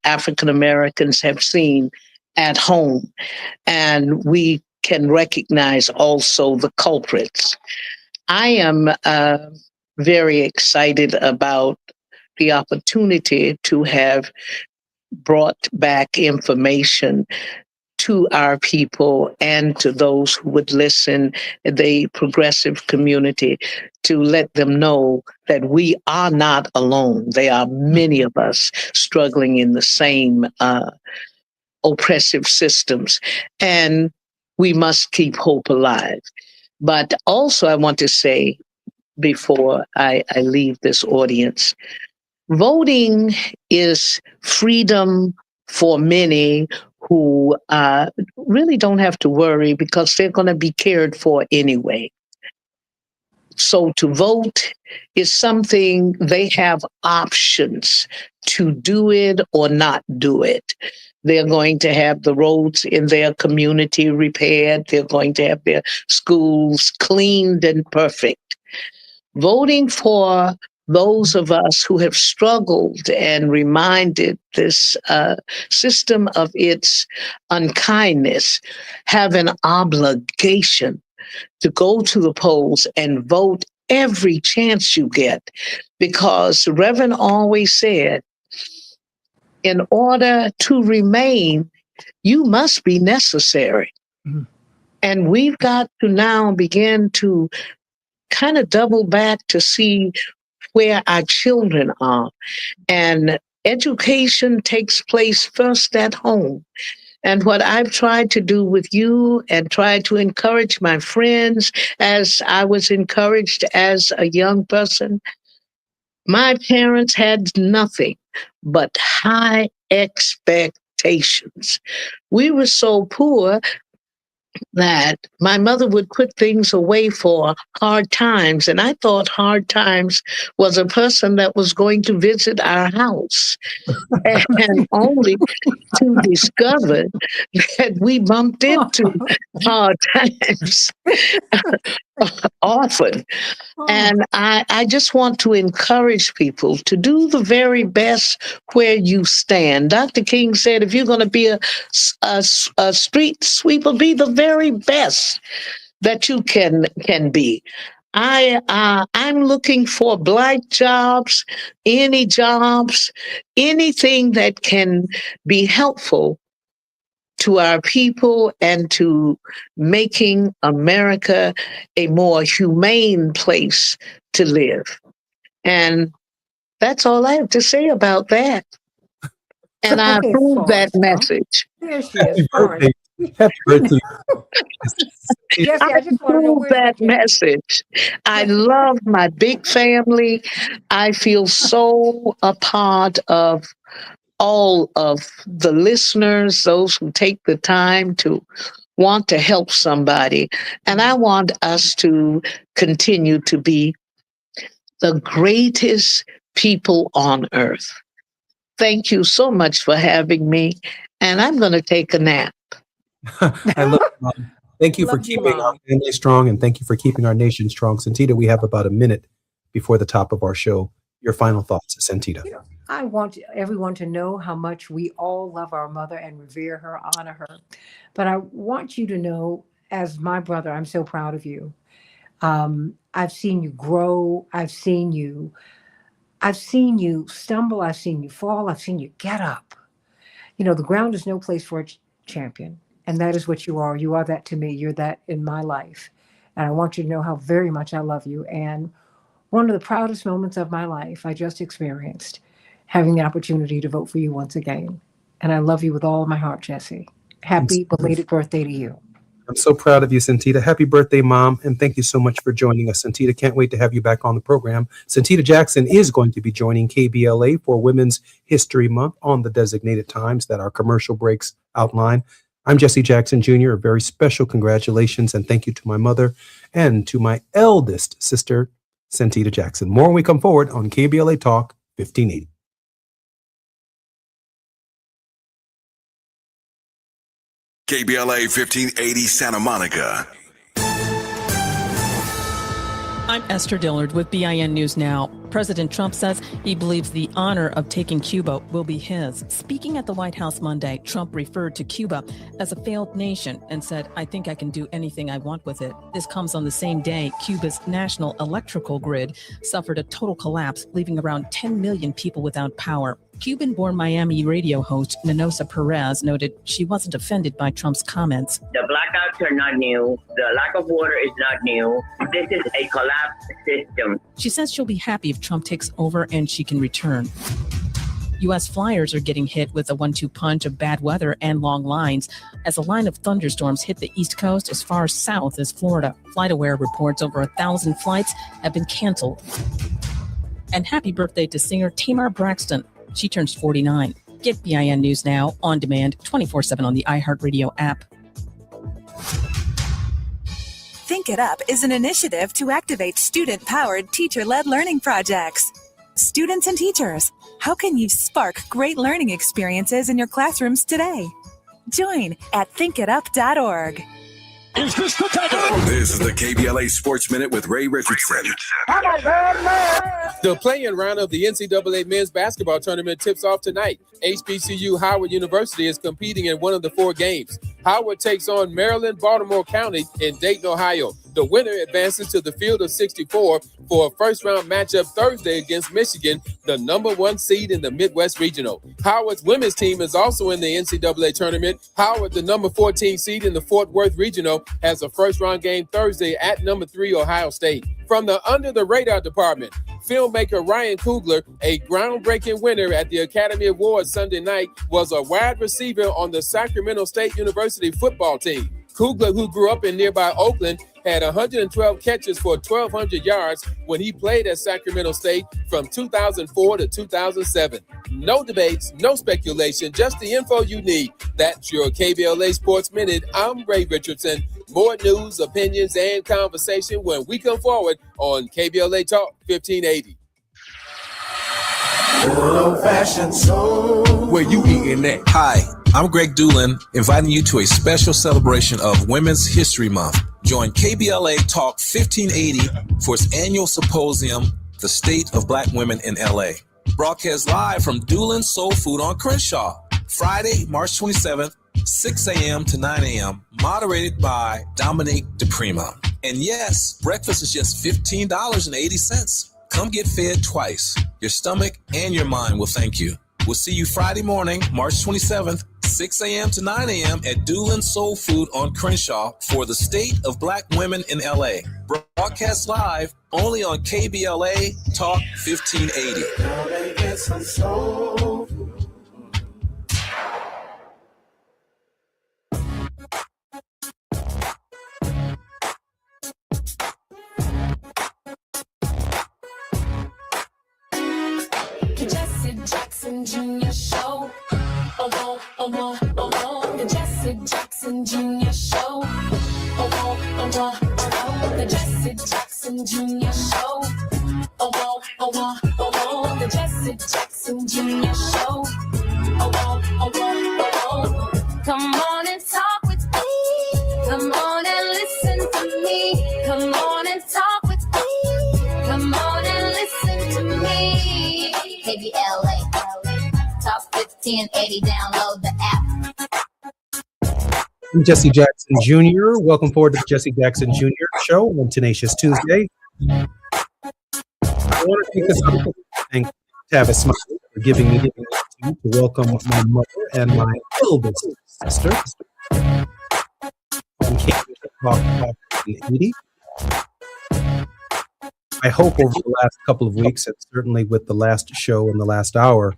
African Americans have seen at home, and we can recognize also the culprits. I am very excited about the opportunity to have brought back information to our people and to those who would listen, the progressive community, to let them know that we are not alone. There are many of us struggling in the same oppressive systems, and we must keep hope alive. But also I want to say, before I leave this audience, voting is freedom for many who really don't have to worry, because they're going to be cared for anyway. So to vote is something they have options to do it or not do it. They're going to have the roads in their community repaired. They're going to have their schools cleaned and perfect. Voting for those of us who have struggled and reminded this system of its unkindness have an obligation to go to the polls and vote every chance you get. Because the Reverend always said, in order to remain, you must be necessary. Mm-hmm. And we've got to now begin to kind of double back to see where our children are. And education takes place first at home. And what I've tried to do with you and tried to encourage my friends, as I was encouraged as a young person, my parents had nothing but high expectations. We were so poor that my mother would put things away for hard times. And I thought hard times was a person that was going to visit our house, and only to discover that we bumped into hard times often. And I just want to encourage people to do the very best where you stand. Dr. King said, if you're going to be a street sweeper, be the very best that you can be. I'm looking for Black jobs, anything that can be helpful to our people and to making America a more humane place to live. And that's all I have to say about that. And I approve that message. There she is. Happy birthday. Jesse, I just want to know where that message. I love my big family. I feel so a part of all of the listeners, those who take the time to want to help somebody. And I want us to continue to be the greatest people on earth. Thank you so much for having me. And I'm going to take a nap. I love you, Mom. Thank you for keeping our family strong, and thank you for keeping our nation strong. Santita, we have about a minute before the top of our show. Your final thoughts, Santita. I want everyone to know how much we all love our mother and revere her, honor her. But I want you to know, as my brother, I'm so proud of you. I've seen you grow. I've seen you stumble. I've seen you fall. I've seen you get up. You know, the ground is no place for a champion. And that is what you are. You are that to me. You're that in my life. And I want you to know how very much I love you. And one of the proudest moments of my life I just experienced. having the opportunity to vote for you once again. And I love you with all my heart, Jesse. Happy belated birthday to you. I'm so proud of you, Santita. Happy birthday, Mom. And thank you so much for joining us, Santita. Can't wait to have you back on the program. Santita Jackson is going to be joining KBLA for Women's History Month on the designated times that our commercial breaks outline. I'm Jesse Jackson Jr. A very special congratulations and thank you to my mother and to my eldest sister, Santita Jackson. More when we come forward on KBLA Talk 1580. KBLA 1580 Santa Monica. I'm Esther Dillard with BIN News Now. President Trump says he believes the honor of taking Cuba will be his. Speaking at the White House Monday, Trump referred to Cuba as a failed nation and said, "I think I can do anything I want with it." This comes on the same day Cuba's national electrical grid suffered a total collapse, leaving around 10 million people without power. Cuban-born Miami radio host Ninosa Perez noted she wasn't offended by Trump's comments. The blackouts are not new. The lack of water is not new. This is a collapsed system. She says she'll be happy if Trump takes over and she can return. U.S. flyers are getting hit with a 1-2 punch of bad weather and long lines as a line of thunderstorms hit the East Coast as far south as Florida. FlightAware reports over 1,000 flights have been canceled. And happy birthday to singer Tamar Braxton. She turns 49. Get BIN News Now on demand 24/7 on the iHeartRadio app. Think It Up is an initiative to activate student-powered, teacher-led learning projects. Students and teachers, how can you spark great learning experiences in your classrooms today? Join at thinkitup.org. Is this the time? This is the KBLA Sports Minute with Ray Richardson. The play-in round of the NCAA men's basketball tournament tips off tonight. HBCU Howard University is competing in one of the 4 games. Howard takes on Maryland, Baltimore County in Dayton, Ohio. The winner advances to the field of 64 for a first-round matchup Thursday against Michigan, the number 1 seed in the Midwest Regional. Howard's women's team is also in the NCAA tournament. Howard, the number 14 seed in the Fort Worth Regional, has a first-round game Thursday at number 3 Ohio State. From the Under the Radar department, filmmaker Ryan Coogler, a groundbreaking winner at the Academy Awards Sunday night, was a wide receiver on the Sacramento State University football team. Coogler, who grew up in nearby Oakland, had 112 catches for 1,200 yards when he played at Sacramento State from 2004 to 2007. No debates, no speculation, just the info you need. That's your KBLA Sports Minute. I'm Ray Richardson. More news, opinions, and conversation when we come forward on KBLA Talk 1580. Old-fashioned soul. Where you eating at? Hi, I'm Greg Doolin, inviting you to a special celebration of Women's History Month. Join KBLA Talk 1580 for its annual symposium, The State of Black Women in LA. Broadcast live from Doolin's Soul Food on Crenshaw, Friday, March 27th, 6 a.m. to 9 a.m., moderated by Dominique DePrima. And yes, breakfast is just $15.80. Come get fed twice. Your stomach and your mind will thank you. We'll see you Friday morning, March 27th, 6 a.m. to 9 a.m. at Doolin's Soul Food on Crenshaw for the State of Black Women in LA. Broadcast live only on KBLA Talk 1580. Jackson Jr. Show. The Jesse Jackson Jr. Show. The Jesse Jackson Jr. Show. The Jesse Jackson Jr. Show. Come on and talk with me. Come on and listen to me. Come on and talk with me. Come on and listen to me. KBLA Talk 1580. Download the app. I'm Jesse Jackson Jr. Welcome forward to the Jesse Jackson Jr. Show on Tenacious Tuesday. I want to take this opportunity to thank Tavis Smiley for giving me the opportunity to welcome my mother and my eldest sister on KBLA Talk 1580. My I hope over the last couple of weeks, and certainly with the last show in the last hour,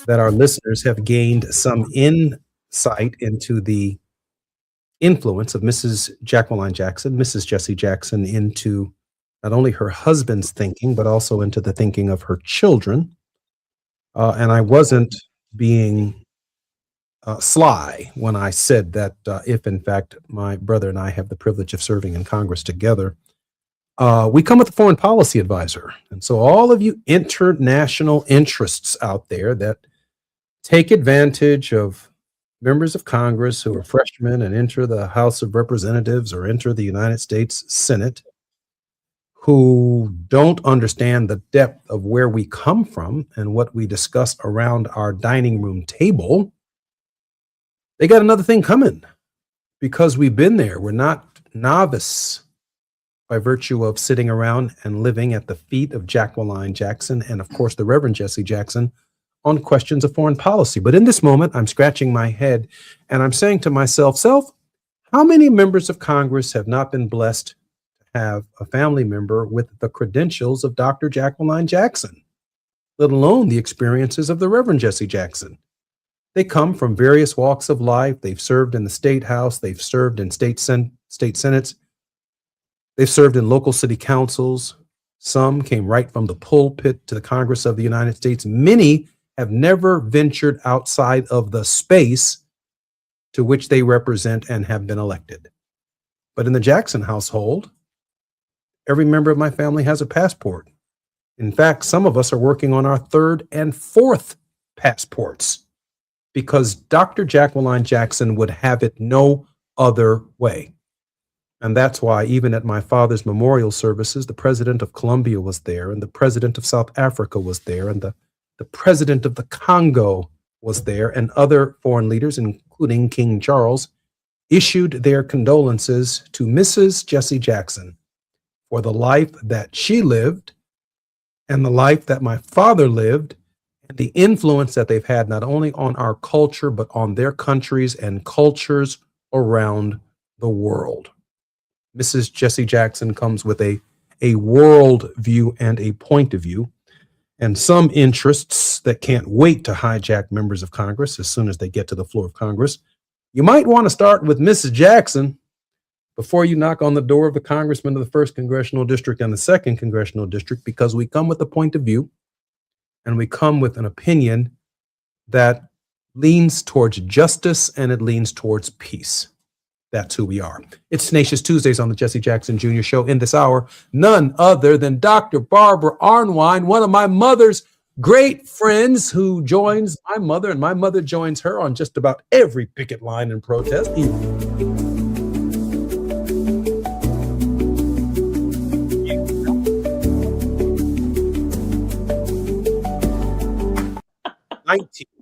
that our listeners have gained some insight into the influence of Mrs. Jacqueline Jackson, Mrs. Jesse Jackson, into not only her husband's thinking, but also into the thinking of her children. And I wasn't being sly when I said that if, in fact, my brother and I have the privilege of serving in Congress together, we come with a foreign policy advisor. And so all of you international interests out there that take advantage of members of Congress who are freshmen and enter the House of Representatives or enter the United States Senate, who don't understand the depth of where we come from and what we discuss around our dining room table, they got another thing coming because we've been there. We're not novice by virtue of sitting around and living at the feet of Jacqueline Jackson and, of course, the Reverend Jesse Jackson on questions of foreign policy. But in this moment, I'm scratching my head and I'm saying to myself, how many members of Congress have not been blessed to have a family member with the credentials of Dr. Jacqueline Jackson, let alone the experiences of the Reverend Jesse Jackson? They come from various walks of life. They've served in the state house. They've served in state senates. They've served in local city councils. Some came right from the pulpit to the Congress of the United States. Many have never ventured outside of the space to which they represent and have been elected. But in the Jackson household, every member of my family has a passport. In fact, some of us are working on our third and fourth passports because Dr. Jacqueline Jackson would have it no other way. And that's why even at my father's memorial services, the president of Colombia was there, and the president of South Africa was there, and the president of the Congo was there, and other foreign leaders, including King Charles, issued their condolences to Mrs. Jesse Jackson for the life that she lived and the life that my father lived, and the influence that they've had not only on our culture, but on their countries and cultures around the world. Mrs. Jesse Jackson comes with a world view and a point of view, and some interests that can't wait to hijack members of Congress as soon as they get to the floor of Congress. You might want to start with Mrs. Jackson before you knock on the door of the congressman of the 1st Congressional District and the 2nd Congressional District, because we come with a point of view and we come with an opinion that leans towards justice and it leans towards peace. That's who we are. It's Tenacious Tuesdays on the Jesse Jackson Jr. Show. In this hour, none other than Dr. Barbara Arnwine, one of my mother's great friends who joins my mother, and my mother joins her on just about every picket line and protest. $19,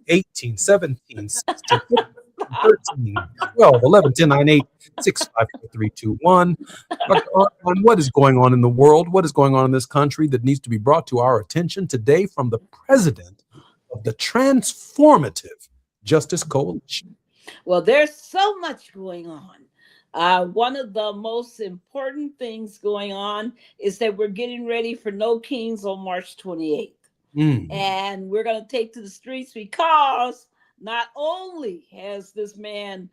$18, $17, $16, $13, $12, $11, $10, $9, $8, $6, $5, $4, $3, $2, $1. What is going on in the world? What is going on in this country that needs to be brought to our attention today from the president of the Transformative Justice Coalition? Well, there's so much going on. One of the most important things going on is that we're getting ready for No Kings on March 28th. And we're going to take to the streets because not only has this man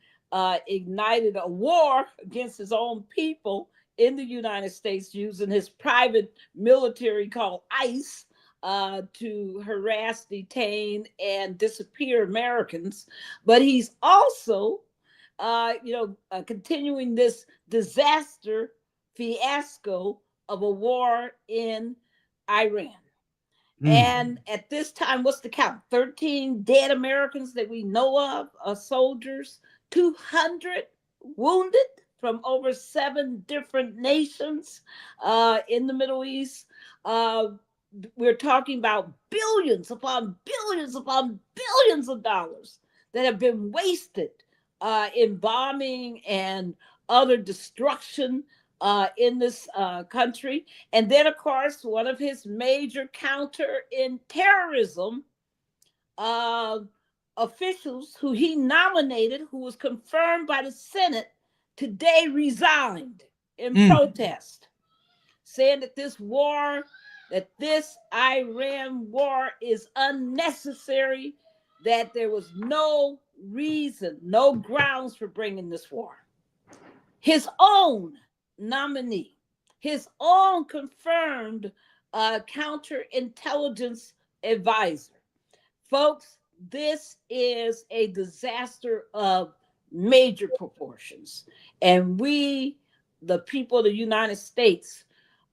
ignited a war against his own people in the United States using his private military called ICE to harass, detain, and disappear Americans, but he's also, continuing this disaster fiasco of a war in Iran. And at this time, what's the count? 13 dead Americans that we know of soldiers, 200 wounded from over 7 different nations in the Middle East. We're talking about billions upon billions upon billions of dollars that have been wasted in bombing and other destruction in this country. And then, of course, one of his major counter in terrorism officials who he nominated, who was confirmed by the Senate today, resigned in protest. saying that this Iran war is unnecessary, that there was no reason, no grounds for bringing this war. His own nominee, his own confirmed counterintelligence advisor. Folks, this is a disaster of major proportions. And we, the people of the United States,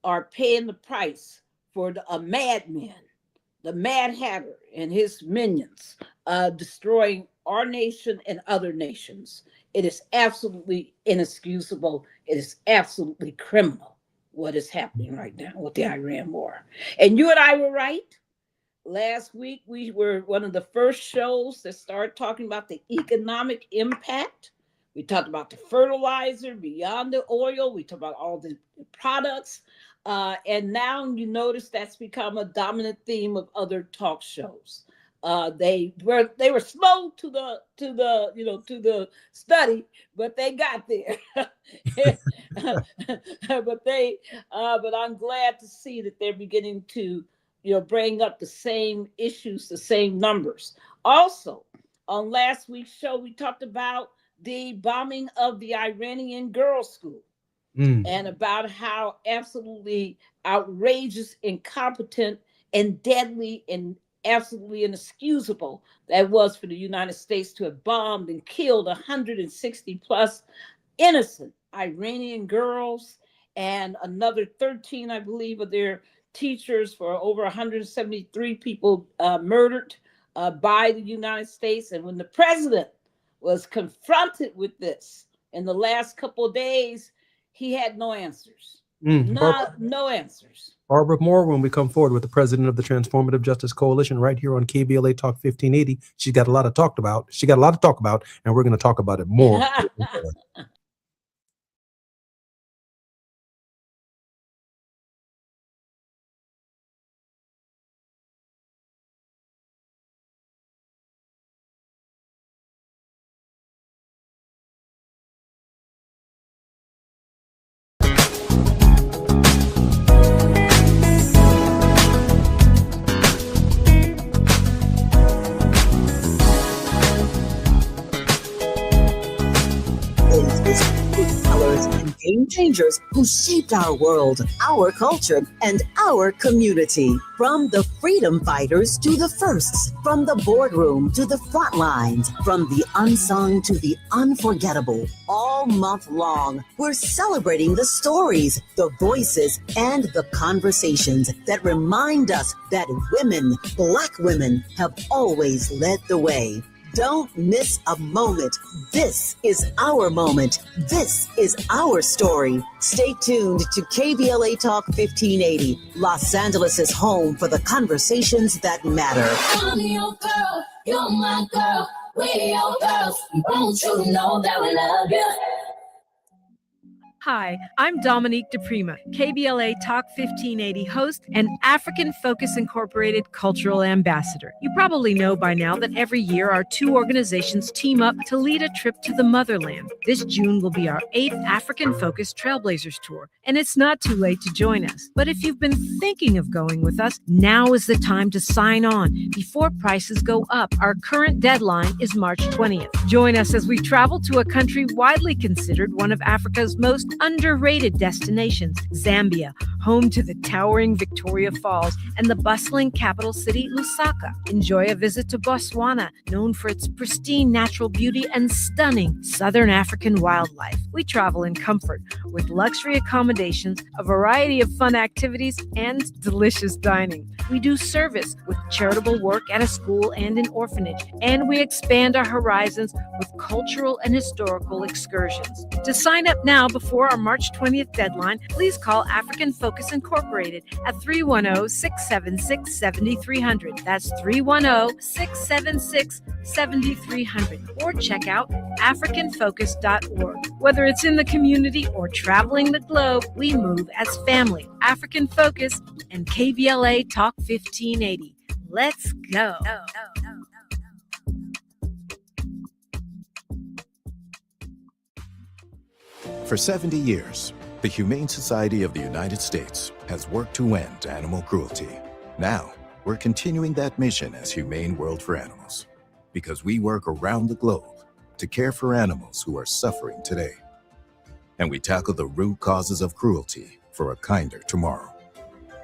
are paying the price for a madman, the Mad Hatter and his minions, destroying our nation and other nations. It is absolutely inexcusable. It is absolutely criminal what is happening right now with the Iran war. And you and I were right. Last week, we were one of the first shows that started talking about the economic impact. We talked about the fertilizer beyond the oil. We talked about all the products. And now you notice that's become a dominant theme of other talk shows. They were slow to the study, but they got there. But I'm glad to see that they're beginning to bring up the same issues, the same numbers. Also, on last week's show, we talked about the bombing of the Iranian girls' school and about how absolutely outrageous, incompetent, and deadly and absolutely inexcusable that was for the United States to have bombed and killed 160 plus innocent Iranian girls and another 13, I believe, of their teachers, for over 173 people murdered by the United States. And when the president was confronted with this in the last couple of days, he had no answers. No answers. Barbara Moore, when we come forward with the president of the Transformative Justice Coalition right here on KBLA Talk 1580, she's got a lot to talk about. And we're going to talk about it more. Game changers who shaped our world, our culture, and our community. From the freedom fighters to the firsts, from the boardroom to the front lines, from the unsung to the unforgettable. All month long, we're celebrating the stories, the voices, and the conversations that remind us that women, Black women, have always led the way. Don't miss a moment. This is our moment. This is our story. Stay tuned to KBLA Talk 1580, Los Angeles' home for the conversations that matter. I'm your girl, you're my girl, we're your girls. Won't you know that we love you? Hi, I'm Dominique DePrima, KBLA Talk 1580 host and African Focus Incorporated cultural ambassador. You probably know by now that every year our two organizations team up to lead a trip to the motherland. This June will be our 8th African Focus Trailblazers Tour, and it's not too late to join us. But if you've been thinking of going with us, now is the time to sign on before prices go up. Our current deadline is March 20th. Join us as we travel to a country widely considered one of Africa's most underrated destinations, Zambia, home to the towering Victoria Falls and the bustling capital city, Lusaka. Enjoy a visit to Botswana, known for its pristine natural beauty and stunning Southern African wildlife. We travel in comfort with luxury accommodations, a variety of fun activities, and delicious dining. We do service with charitable work at a school and an orphanage, and we expand our horizons with cultural and historical excursions. To sign up now before our March 20th deadline, please call African Focus Incorporated at 310-676-7300. That's 310-676-7300. Or check out africanfocus.org. Whether it's in the community or traveling the globe, we move as family. African Focus and KBLA Talk 1580. Let's go. For 70 years, The Humane Society of the United States has worked to end animal cruelty. Now, we're continuing that mission as Humane World for Animals, because we work around the globe to care for animals who are suffering today. And we tackle the root causes of cruelty for a kinder tomorrow.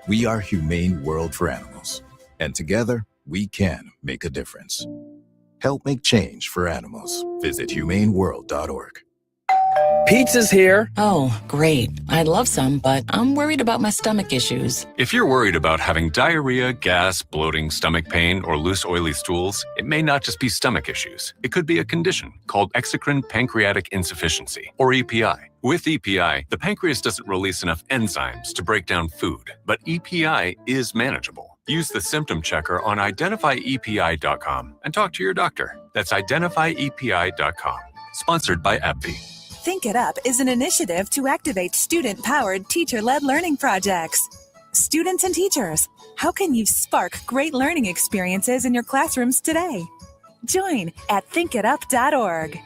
We are Humane World for Animals, and together we can make a difference. Help make change for animals. Visit humaneworld.org. Pizza's here. Oh, great. I'd love some, but I'm worried about my stomach issues. If you're worried about having diarrhea, gas, bloating, stomach pain, or loose, oily stools, it may not just be stomach issues. It could be a condition called exocrine pancreatic insufficiency, or EPI. With EPI, the pancreas doesn't release enough enzymes to break down food, but EPI is manageable. Use the symptom checker on identifyepi.com and talk to your doctor. That's identifyepi.com. Sponsored by AbbVie. Think It Up is an initiative to activate student-powered, teacher-led learning projects. Students and teachers, how can you spark great learning experiences in your classrooms today? Join at thinkitup.org.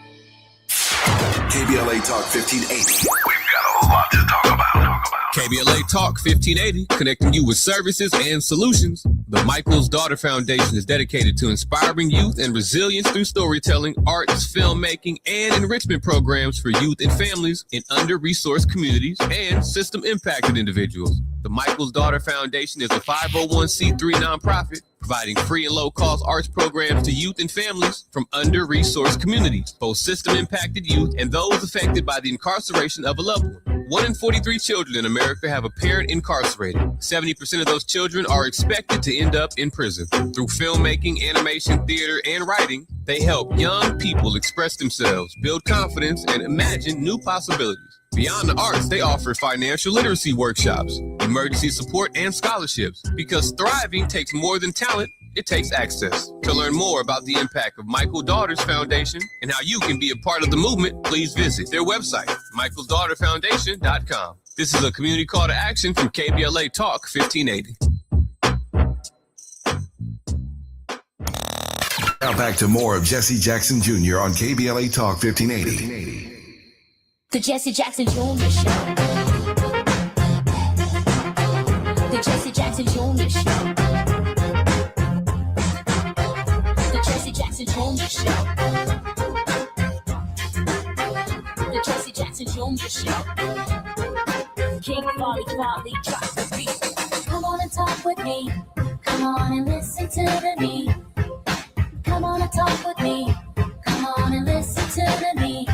KBLA Talk 1580. We've got a lot to talk about. KBLA Talk 1580, connecting you with services and solutions. The Michael's Daughter Foundation is dedicated to inspiring youth and resilience through storytelling, arts, filmmaking, and enrichment programs for youth and families in under-resourced communities and system-impacted individuals. The Michael's Daughter Foundation is a 501c3 nonprofit providing free and low-cost arts programs to youth and families from under-resourced communities, both system-impacted youth and those affected by the incarceration of a loved one. 1 in 43 children in America have a parent incarcerated. 70% of those children are expected to end up in prison. Through filmmaking, animation, theater, and writing, they help young people express themselves, build confidence, and imagine new possibilities. Beyond the arts, they offer financial literacy workshops, emergency support, and scholarships. Because thriving takes more than talent, it takes access. To learn more about the impact of Michael Daughters Foundation and how you can be a part of the movement, please visit their website, michaelsdaughterfoundation.com. This is a community call to action from KBLA Talk 1580. Now back to more of Jesse Jackson Jr. on KBLA Talk 1580. The Jesse Jackson Jr. Show. The Jesse Jackson Jr. Show. The Jesse Jackson Jr. Show. The Jesse Jackson Jr. Show. King Volley, drop the beat. Come on and talk with me. Come on and listen to me. Come on and talk with me. Come on and listen to me.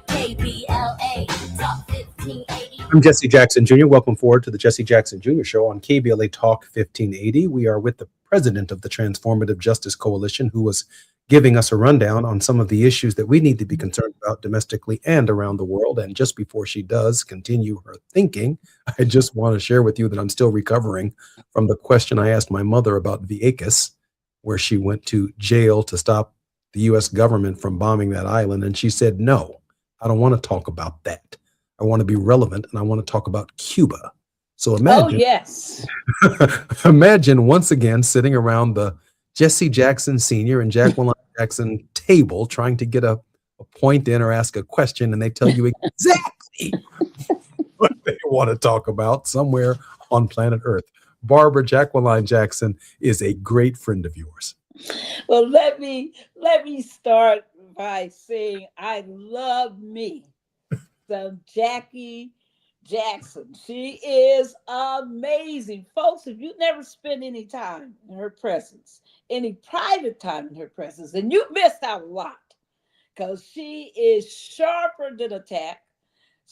KBLA Talk 1580. I'm Jesse Jackson Jr. Welcome forward to the Jesse Jackson Jr. Show on KBLA Talk 1580. We are with the president of the Transformative Justice Coalition, who was giving us a rundown on some of the issues that we need to be concerned about domestically and around the world. And just before she does continue her thinking, I just want to share with you that I'm still recovering from the question I asked my mother about Vieques, where she went to jail to stop the U.S. government from bombing that island. And she said, no, I don't want to talk about that. I want to be relevant, and I want to talk about Cuba. So imagine, oh, yes. Imagine once again sitting around the Jesse Jackson Sr. and Jacqueline Jackson table trying to get a point in or ask a question, and they tell you exactly what they want to talk about somewhere on planet Earth. Barbara Jacqueline Jackson is a great friend of yours. Well, let me start by saying I love me some Jackie Jackson. She is amazing. Folks, if you never spend any time in her presence, any private time in her presence, then you missed out a lot, because she is sharper than a tack.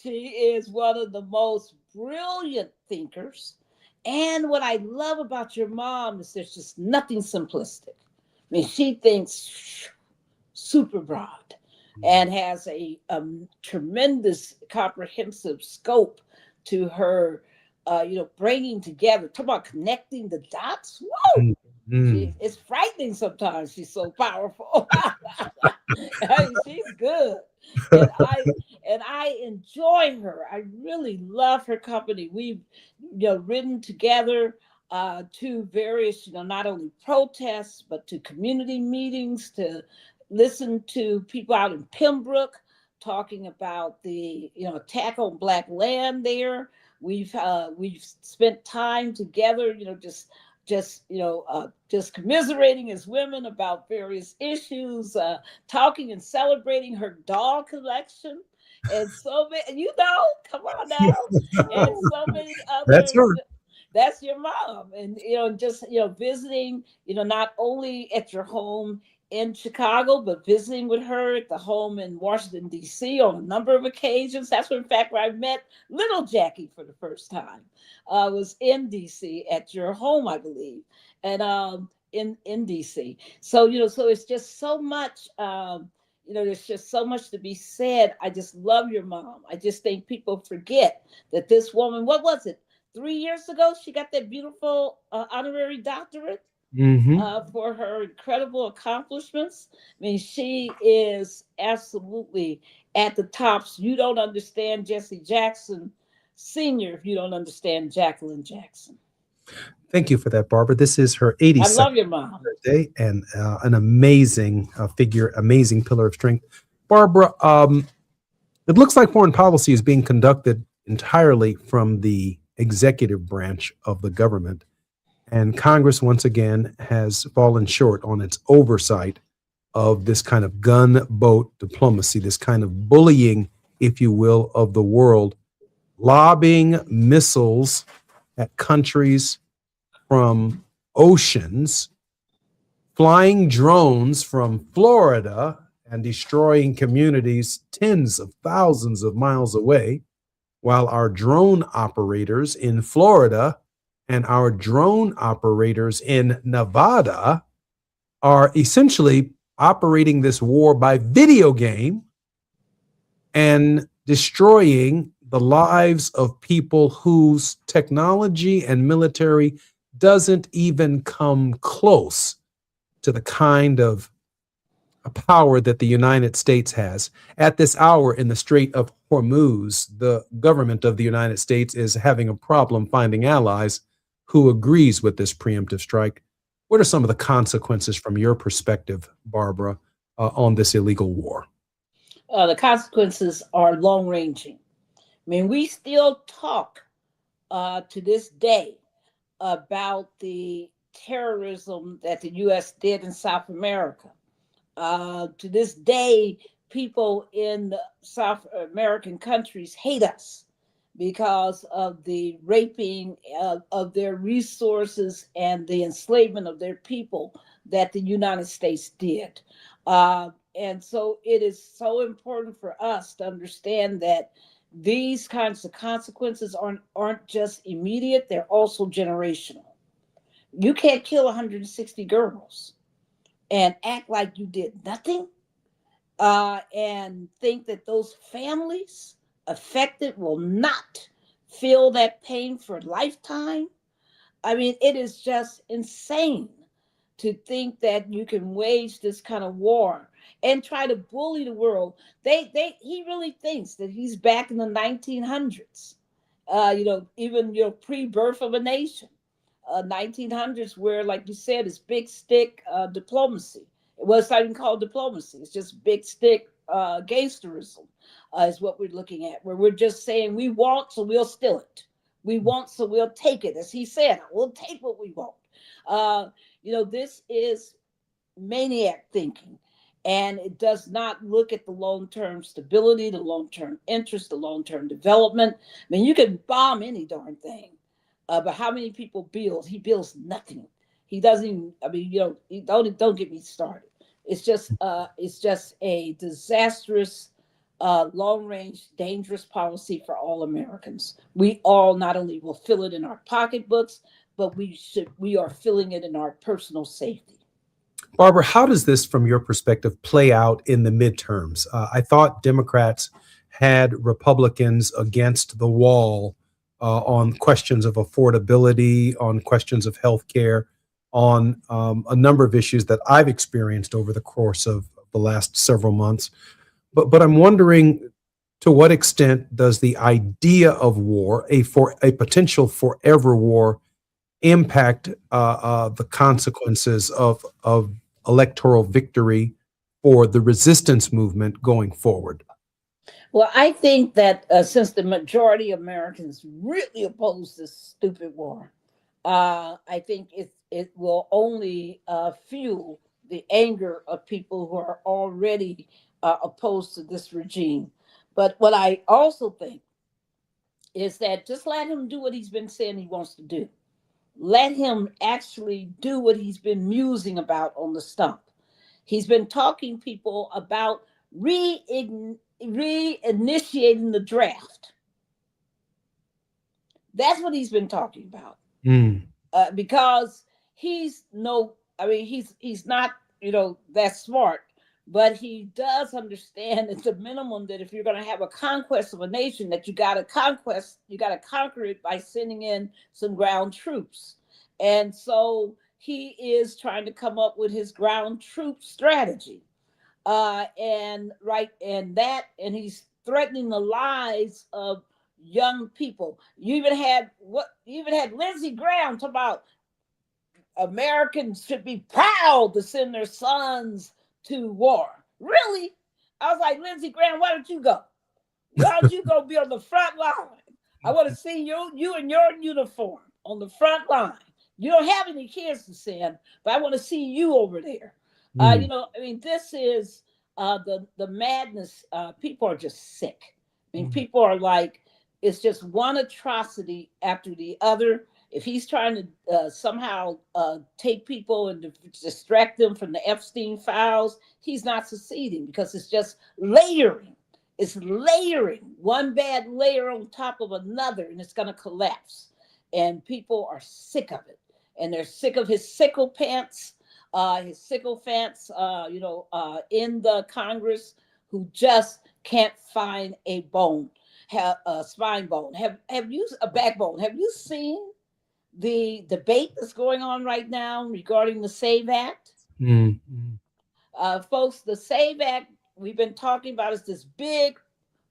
She is one of the most brilliant thinkers. And what I love about your mom is there's just nothing simplistic. I mean, she thinks super broad and has a tremendous comprehensive scope to her, bringing together. Talk about connecting the dots. Whoa! It's frightening sometimes. She's so powerful. I mean, she's good. And I enjoy her. I really love her company. We've ridden together to various, not only protests, but to community meetings, to listen to people out in Pembroke talking about the attack on Black land there. We've spent time together, just commiserating as women about various issues, talking and celebrating her dog collection, and so many. Come on now, and so many other. That's her. That's your mom, and just visiting, not only at your home in Chicago, but visiting with her at the home in Washington, D.C. on a number of occasions. That's where, in fact, where I met little Jackie for the first time. Was in D.C. at your home, I believe, and in D.C. So, so it's just so much, there's just so much to be said. I just love your mom. I just think people forget that this woman, what was it, 3 years ago, she got that beautiful honorary doctorate. For her incredible accomplishments. I mean, she is absolutely at the tops. You don't understand Jesse Jackson Sr. if you don't understand Jacqueline Jackson. Thank you for that, Barbara. This is her 82nd I love your mom. birthday, and an amazing figure, amazing pillar of strength. Barbara, it looks like foreign policy is being conducted entirely from the executive branch of the government. And Congress, once again, has fallen short on its oversight of this kind of gunboat diplomacy, this kind of bullying, if you will, of the world, lobbing missiles at countries from oceans, flying drones from Florida and destroying communities tens of thousands of miles away, while our drone operators in Florida and our drone operators in Nevada are essentially operating this war by video game and destroying the lives of people whose technology and military doesn't even come close to the kind of power that the United States has. At this hour in the Strait of Hormuz, the government of the United States is having a problem finding allies who agrees with this preemptive strike. What are some of the consequences from your perspective, Barbara, on this illegal war? The consequences are long-ranging. I mean, we still talk to this day about the terrorism that the U.S. did in South America. To this day, people in the South American countries hate us because of the raping of their resources and the enslavement of their people that the United States did. And so it is so important for us to understand that these kinds of consequences aren't just immediate, they're also generational. You can't kill 160 girls and act like you did nothing and think that those families affected will not feel that pain for a lifetime. I mean, it is just insane to think that you can wage this kind of war and try to bully the world. He really thinks that he's back in the 1900s, even pre-birth of a nation. 1900s, where, like you said, it's big stick diplomacy. Well, it's not even called diplomacy. It's just big stick gangsterism is what we're looking at, where we're just saying we want, so we'll steal it. We want, so we'll take it. As he said, we'll take what we want. This is maniac thinking, and it does not look at the long-term stability, the long-term interest, the long-term development. I mean, you can bomb any darn thing, but how many people build? He builds nothing. He doesn't even, don't get me started. It's just a disastrous, long-range, dangerous policy for all Americans. We all not only will fill it in our pocketbooks, but we are filling it in our personal safety. Barbara, how does this, from your perspective, play out in the midterms? I thought Democrats had Republicans against the wall on questions of affordability, on questions of health care, on a number of issues that I've experienced over the course of the last several months. But I'm wondering, to what extent does the idea of war, a potential forever war, impact the consequences of electoral victory for the resistance movement going forward? Well, I think that since the majority of Americans really oppose this stupid war, I think it will only fuel the anger of people who are already opposed to this regime. But what I also think is that just let him do what he's been saying he wants to do. Let him actually do what he's been musing about on the stump. He's been talking people about reinitiating the draft. That's what he's been talking about. Because he's not, that smart, but he does understand at the minimum that if you're going to have a conquest of a nation, that you got to conquer it by sending in some ground troops. And so he is trying to come up with his ground troop strategy. And he's threatening the lives of young people. You even had Lindsey Graham talk about Americans should be proud to send their sons to war. Really? I was like, Lindsey Graham, why don't you go? Why don't you go be on the front line? I want to see you in your uniform on the front line. You don't have any kids to send, but I want to see you over there. This is the madness. People are just sick. People are like, it's just one atrocity after the other. If he's trying to somehow take people and distract them from the Epstein files, he's not succeeding because it's just layering. It's layering one bad layer on top of another, and it's going to collapse. And people are sick of it. And they're sick of his sycophants, in the Congress who just can't find a bone, a spine bone. Have you a backbone? Have you seen the debate that's going on right now regarding the SAVE Act? Folks, the SAVE Act we've been talking about is this big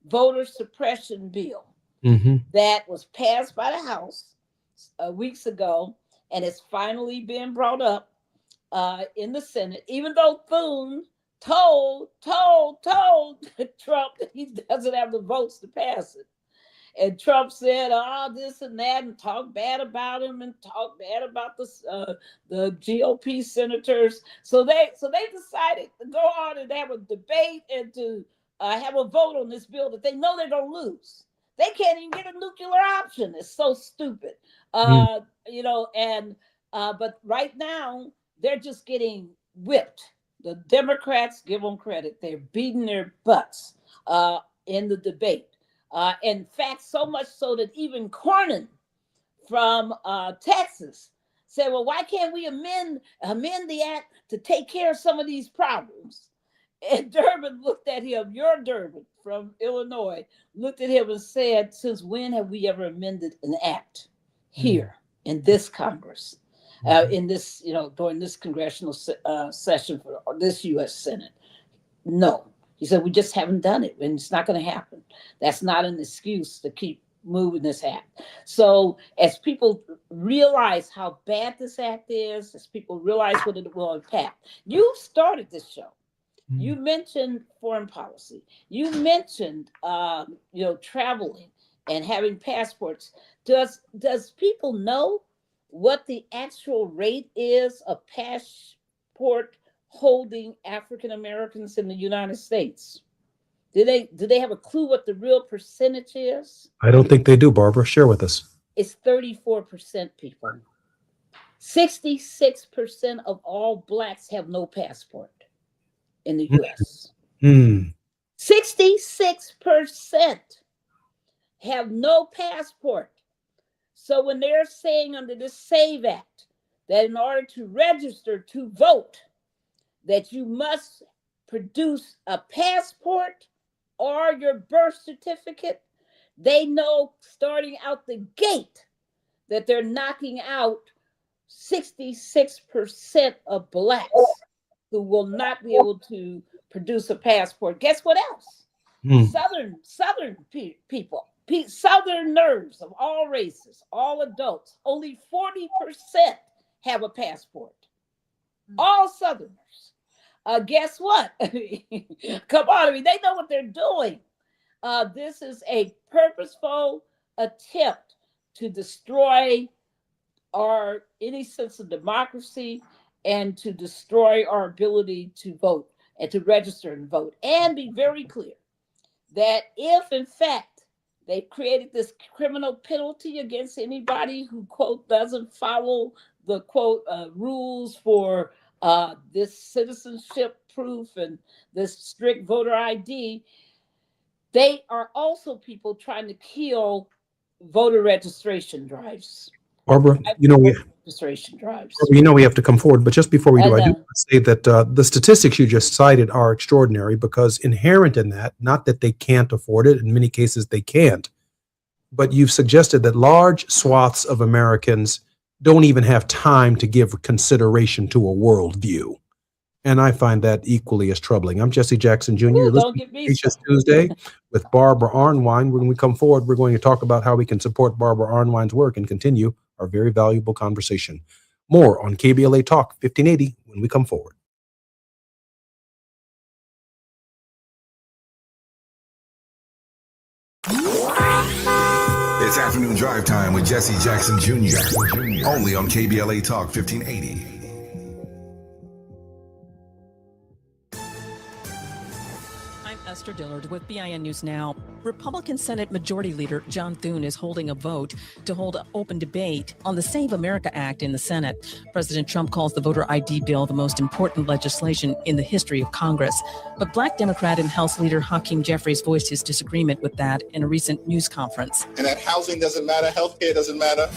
voter suppression bill that was passed by the House weeks ago, and it's finally been brought up in the Senate, even though Thune told Trump that he doesn't have the votes to pass it. And Trump said, this and that, and talk bad about him and talk bad about the GOP senators. So they decided to go on and have a debate and to have a vote on this bill that they know they're going to lose. They can't even get a nuclear option. It's so stupid. But right now they're just getting whipped. The Democrats, give them credit, they're beating their butts in the debate. In fact, so much so that even Cornyn from Texas said, well, why can't we amend the act to take care of some of these problems? And Durbin looked at him, your Durbin from Illinois, looked at him and said, since when have we ever amended an act here in this Congress, in this, during this congressional session for this U.S. Senate? No. He said, we just haven't done it, and it's not going to happen. That's not an excuse to keep moving this act. So as people realize how bad this act is, as people realize what it will impact, you started this show. You mentioned foreign policy. You mentioned, traveling and having passports. Does people know what the actual rate is of passport holding African Americans in the United States? Do they have a clue what the real percentage is? I don't think they do, Barbara. Share with us. It's 34%, people. 66% of all Blacks have no passport in the U.S. 66% have no passport. So when they're saying under the SAVE Act that in order to register to vote, that you must produce a passport or your birth certificate, they know starting out the gate that they're knocking out 66% of Blacks who will not be able to produce a passport. Guess what else? Southern people, Southerners of all races, all adults, only 40% have a passport. All Southerners. Guess what? Come on, they know what they're doing. This is a purposeful attempt to destroy any sense of democracy and to destroy our ability to vote and to register and vote. And be very clear that if, in fact, they created this criminal penalty against anybody who, quote, doesn't follow the, quote, rules for this citizenship proof and this strict voter ID, they are also people trying to kill voter registration drives. Barbara, Registration drives. we have to come forward, but just before we do, I do want to say that the statistics you just cited are extraordinary, because inherent in that, not that they can't afford it, in many cases they can't, but you've suggested that large swaths of Americans don't even have time to give consideration to a worldview. And I find that equally as troubling. I'm Jesse Jackson Jr. You're listening to Teachers Tuesday with Barbara Arnwine. When we come forward, we're going to talk about how we can support Barbara Arnwine's work and continue our very valuable conversation. More on KBLA Talk 1580 when we come forward. It's afternoon drive time with Jesse Jackson Jr. Only on KBLA Talk 1580. Esther Dillard with BIN News Now. Republican Senate Majority Leader John Thune is holding a vote to hold an open debate on the Save America Act in the Senate. President Trump calls the voter ID bill the most important legislation in the history of Congress. But Black Democrat and House Leader Hakeem Jeffries voiced his disagreement with that in a recent news conference. And that housing doesn't matter, healthcare doesn't matter.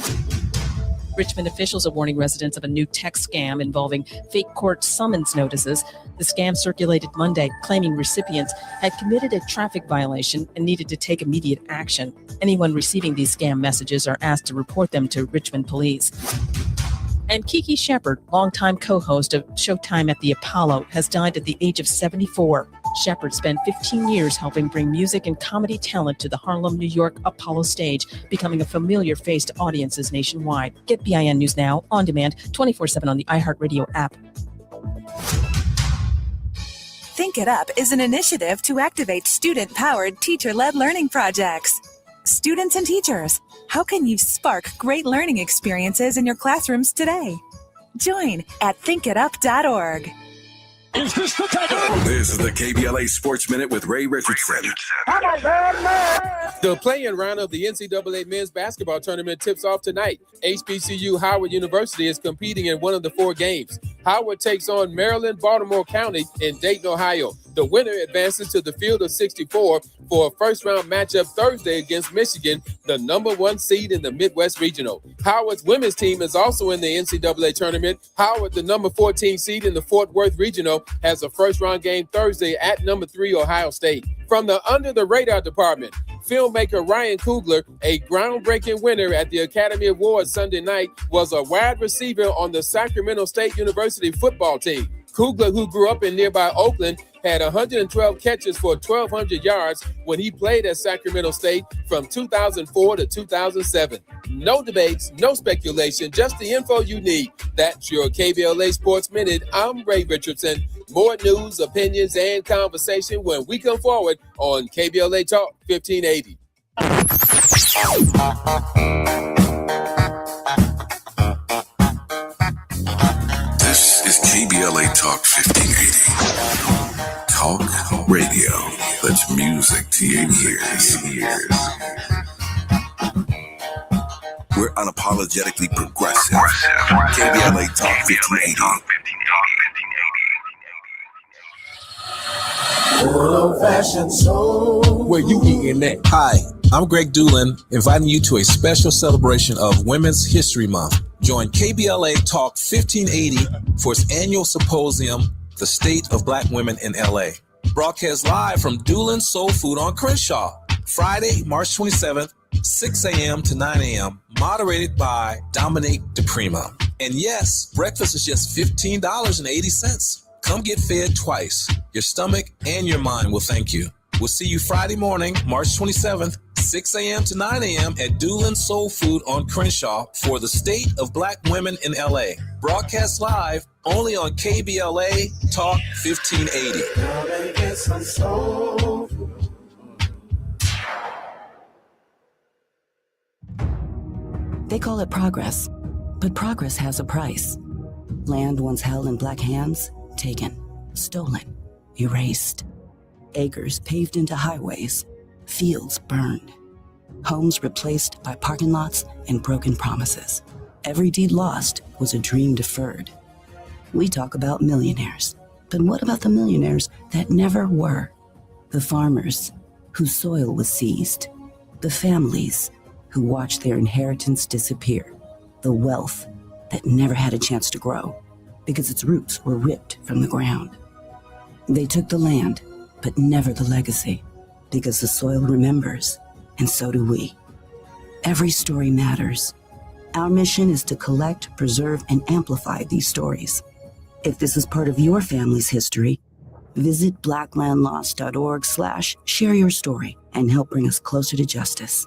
Richmond officials are warning residents of a new text scam involving fake court summons notices. The scam circulated Monday, claiming recipients had committed a traffic violation and needed to take immediate action. Anyone receiving these scam messages are asked to report them to Richmond police. And Kiki Shepard, longtime co-host of Showtime at the Apollo, has died at the age of 74. Shepard spent 15 years helping bring music and comedy talent to the Harlem, New York Apollo stage, becoming a familiar face to audiences nationwide. Get BIN News Now on demand 24/7 on the iHeartRadio app. Think It Up is an initiative to activate student-powered, teacher-led learning projects. Students and teachers, how can you spark great learning experiences in your classrooms today? Join at thinkitup.org. Is this the time? This is the KBLA Sports Minute with Ray Richardson. The play-in round of the NCAA men's basketball tournament tips off tonight. HBCU Howard University is competing in one of the 4 games. Howard takes on Maryland, Baltimore County in Dayton, Ohio. The winner advances to the field of 64 for a first-round matchup Thursday against Michigan, the number 1 seed in the Midwest Regional. Howard's women's team is also in the NCAA tournament. Howard, the number 14 seed in the Fort Worth Regional, has a first-round game Thursday at number 3 Ohio State. From the Under the Radar department, filmmaker Ryan Coogler, a groundbreaking winner at the Academy Awards Sunday night, was a wide receiver on the Sacramento State University football team. Coogler, who grew up in nearby Oakland, had 112 catches for 1,200 yards when he played at Sacramento State from 2004 to 2007. No debates, no speculation, just the info you need. That's your KBLA Sports Minute. I'm Ray Richardson. More news, opinions, and conversation when we come forward on KBLA Talk 1580. This is KBLA Talk 1580. Talk radio. That's music to your ears. We're unapologetically progressive. KBLA Talk 1580. Old-fashioned soul. Where you eating at? Hi, I'm Greg Doolin, inviting you to a special celebration of Women's History Month. Join KBLA Talk 1580 for its annual symposium, The State of Black Women in LA. Broadcast live from Doolin's Soul Food on Crenshaw, Friday, March 27th, 6 a.m. to 9 a.m., moderated by Dominique DePrima. And yes, breakfast is just $15.80. Come get fed twice. Your stomach and your mind will thank you. We'll see you Friday morning, March 27th, 6 a.m. to 9 a.m. at Doolin's Soul Food on Crenshaw for the State of Black Women in LA. Broadcast live only on KBLA Talk 1580. They call it progress, but progress has a price. Land once held in black hands, taken, stolen, erased. Acres paved into highways, fields burned. Homes replaced by parking lots and broken promises. Every deed lost was a dream deferred. We talk about millionaires, but what about the millionaires that never were? The farmers whose soil was seized. The families who watched their inheritance disappear. The wealth that never had a chance to grow because its roots were ripped from the ground. They took the land, but never the legacy, because the soil remembers, and so do we. Every story matters. Our mission is to collect, preserve, and amplify these stories. If this is part of your family's history, visit blacklandlost.org/share your story and help bring us closer to justice.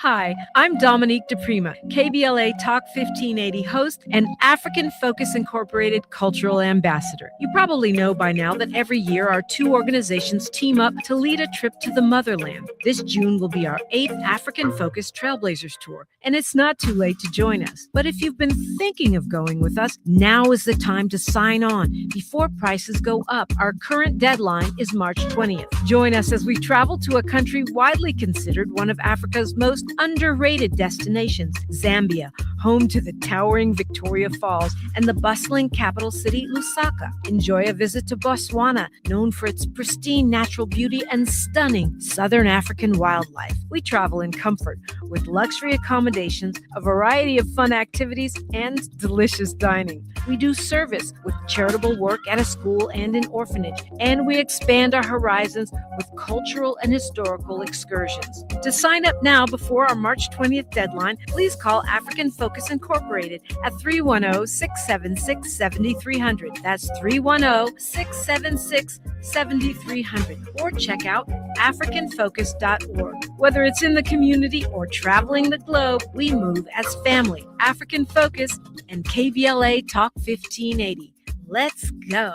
Hi, I'm Dominique DePrima, KBLA Talk 1580 host and African Focus Incorporated cultural ambassador. You probably know by now that every year our two organizations team up to lead a trip to the motherland. This June will be our 8th African Focus Trailblazers Tour, and it's not too late to join us. But if you've been thinking of going with us, now is the time to sign on before prices go up. Our current deadline is March 20th. Join us as we travel to a country widely considered one of Africa's most underrated destinations, Zambia, home to the towering Victoria Falls and the bustling capital city, Lusaka. Enjoy a visit to Botswana, known for its pristine natural beauty and stunning Southern African wildlife. We travel in comfort with luxury accommodations, a variety of fun activities, and delicious dining. We do service with charitable work at a school and an orphanage, and we expand our horizons with cultural and historical excursions. To sign up now before our March 20th deadline, please call African Focus Incorporated at 310-676-7300. That's 310-676-7300. Or check out africanfocus.org. Whether it's in the community or traveling the globe, we move as family. African Focus and KBLA Talk 1580. Let's go.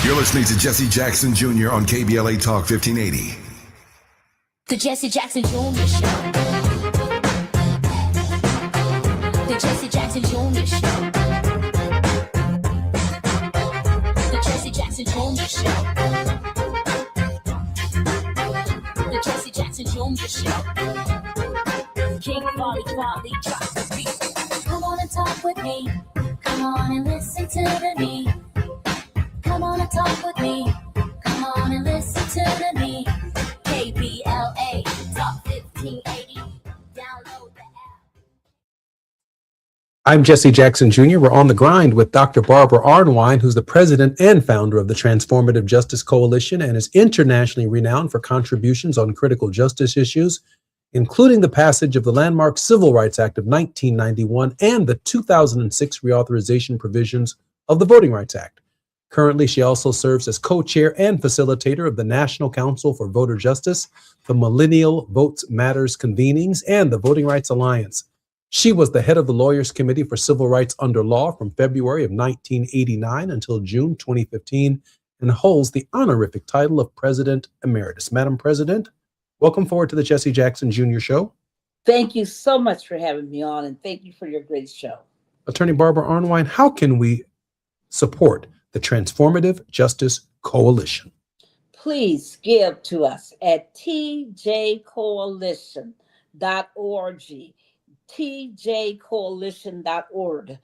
You're listening to Jesse Jackson Jr. on KBLA Talk 1580. The Jesse Jackson Jr. Show. The Jesse Jackson Jr. Show. The Jesse Jackson Jr. Show. The Jesse Jackson Jr. Show. King Quality drops the beat. Come on and talk with me. Come on and listen to me. Come on and talk with me. Come on and listen to me. KBLA Talk 1580. Download the app. I'm Jesse Jackson Jr. We're on the grind with Dr. Barbara Arnwine, who's the president and founder of the Transformative Justice Coalition and is internationally renowned for contributions on critical justice issues, including the passage of the landmark Civil Rights Act of 1991 and the 2006 reauthorization provisions of the Voting Rights Act. Currently, she also serves as co-chair and facilitator of the National Council for Voter Justice, the Millennial Votes Matters convenings, and the Voting Rights Alliance. She was the head of the Lawyers Committee for Civil Rights Under Law from February of 1989 until June 2015 and holds the honorific title of President Emeritus. Madam President, welcome forward to the Jesse Jackson Jr. Show. Thank you so much for having me on, and thank you for your great show. Attorney Barbara Arnwine, how can we support the Transformative Justice Coalition? Please give to us at tjcoalition.org. tjcoalition.org.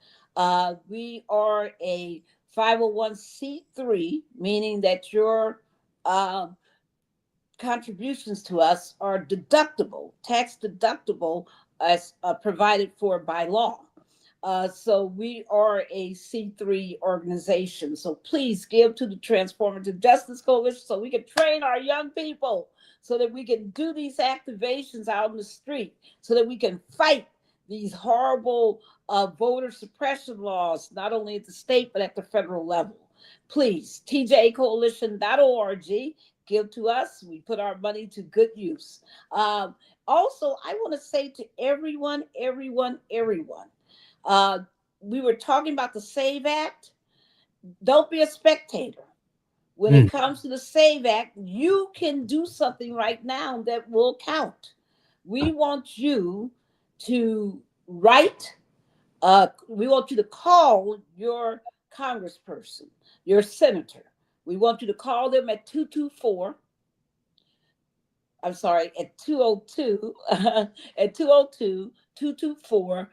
We are a 501c3, meaning that your contributions to us are deductible, tax deductible, as provided for by law. So we are a C3 organization. So please give to the Transformative Justice Coalition so we can train our young people, so that we can do these activations out in the street, so that we can fight these horrible voter suppression laws, not only at the state, but at the federal level. Please, tjcoalition.org, give to us. We put our money to good use. Also, I want to say to everyone, we were talking about the SAVE Act. Don't be a spectator. When it comes to the SAVE Act, you can do something right now that will count. We want you to write, we want you to call your congressperson, your senator. We want you to call them at 202 224-3121.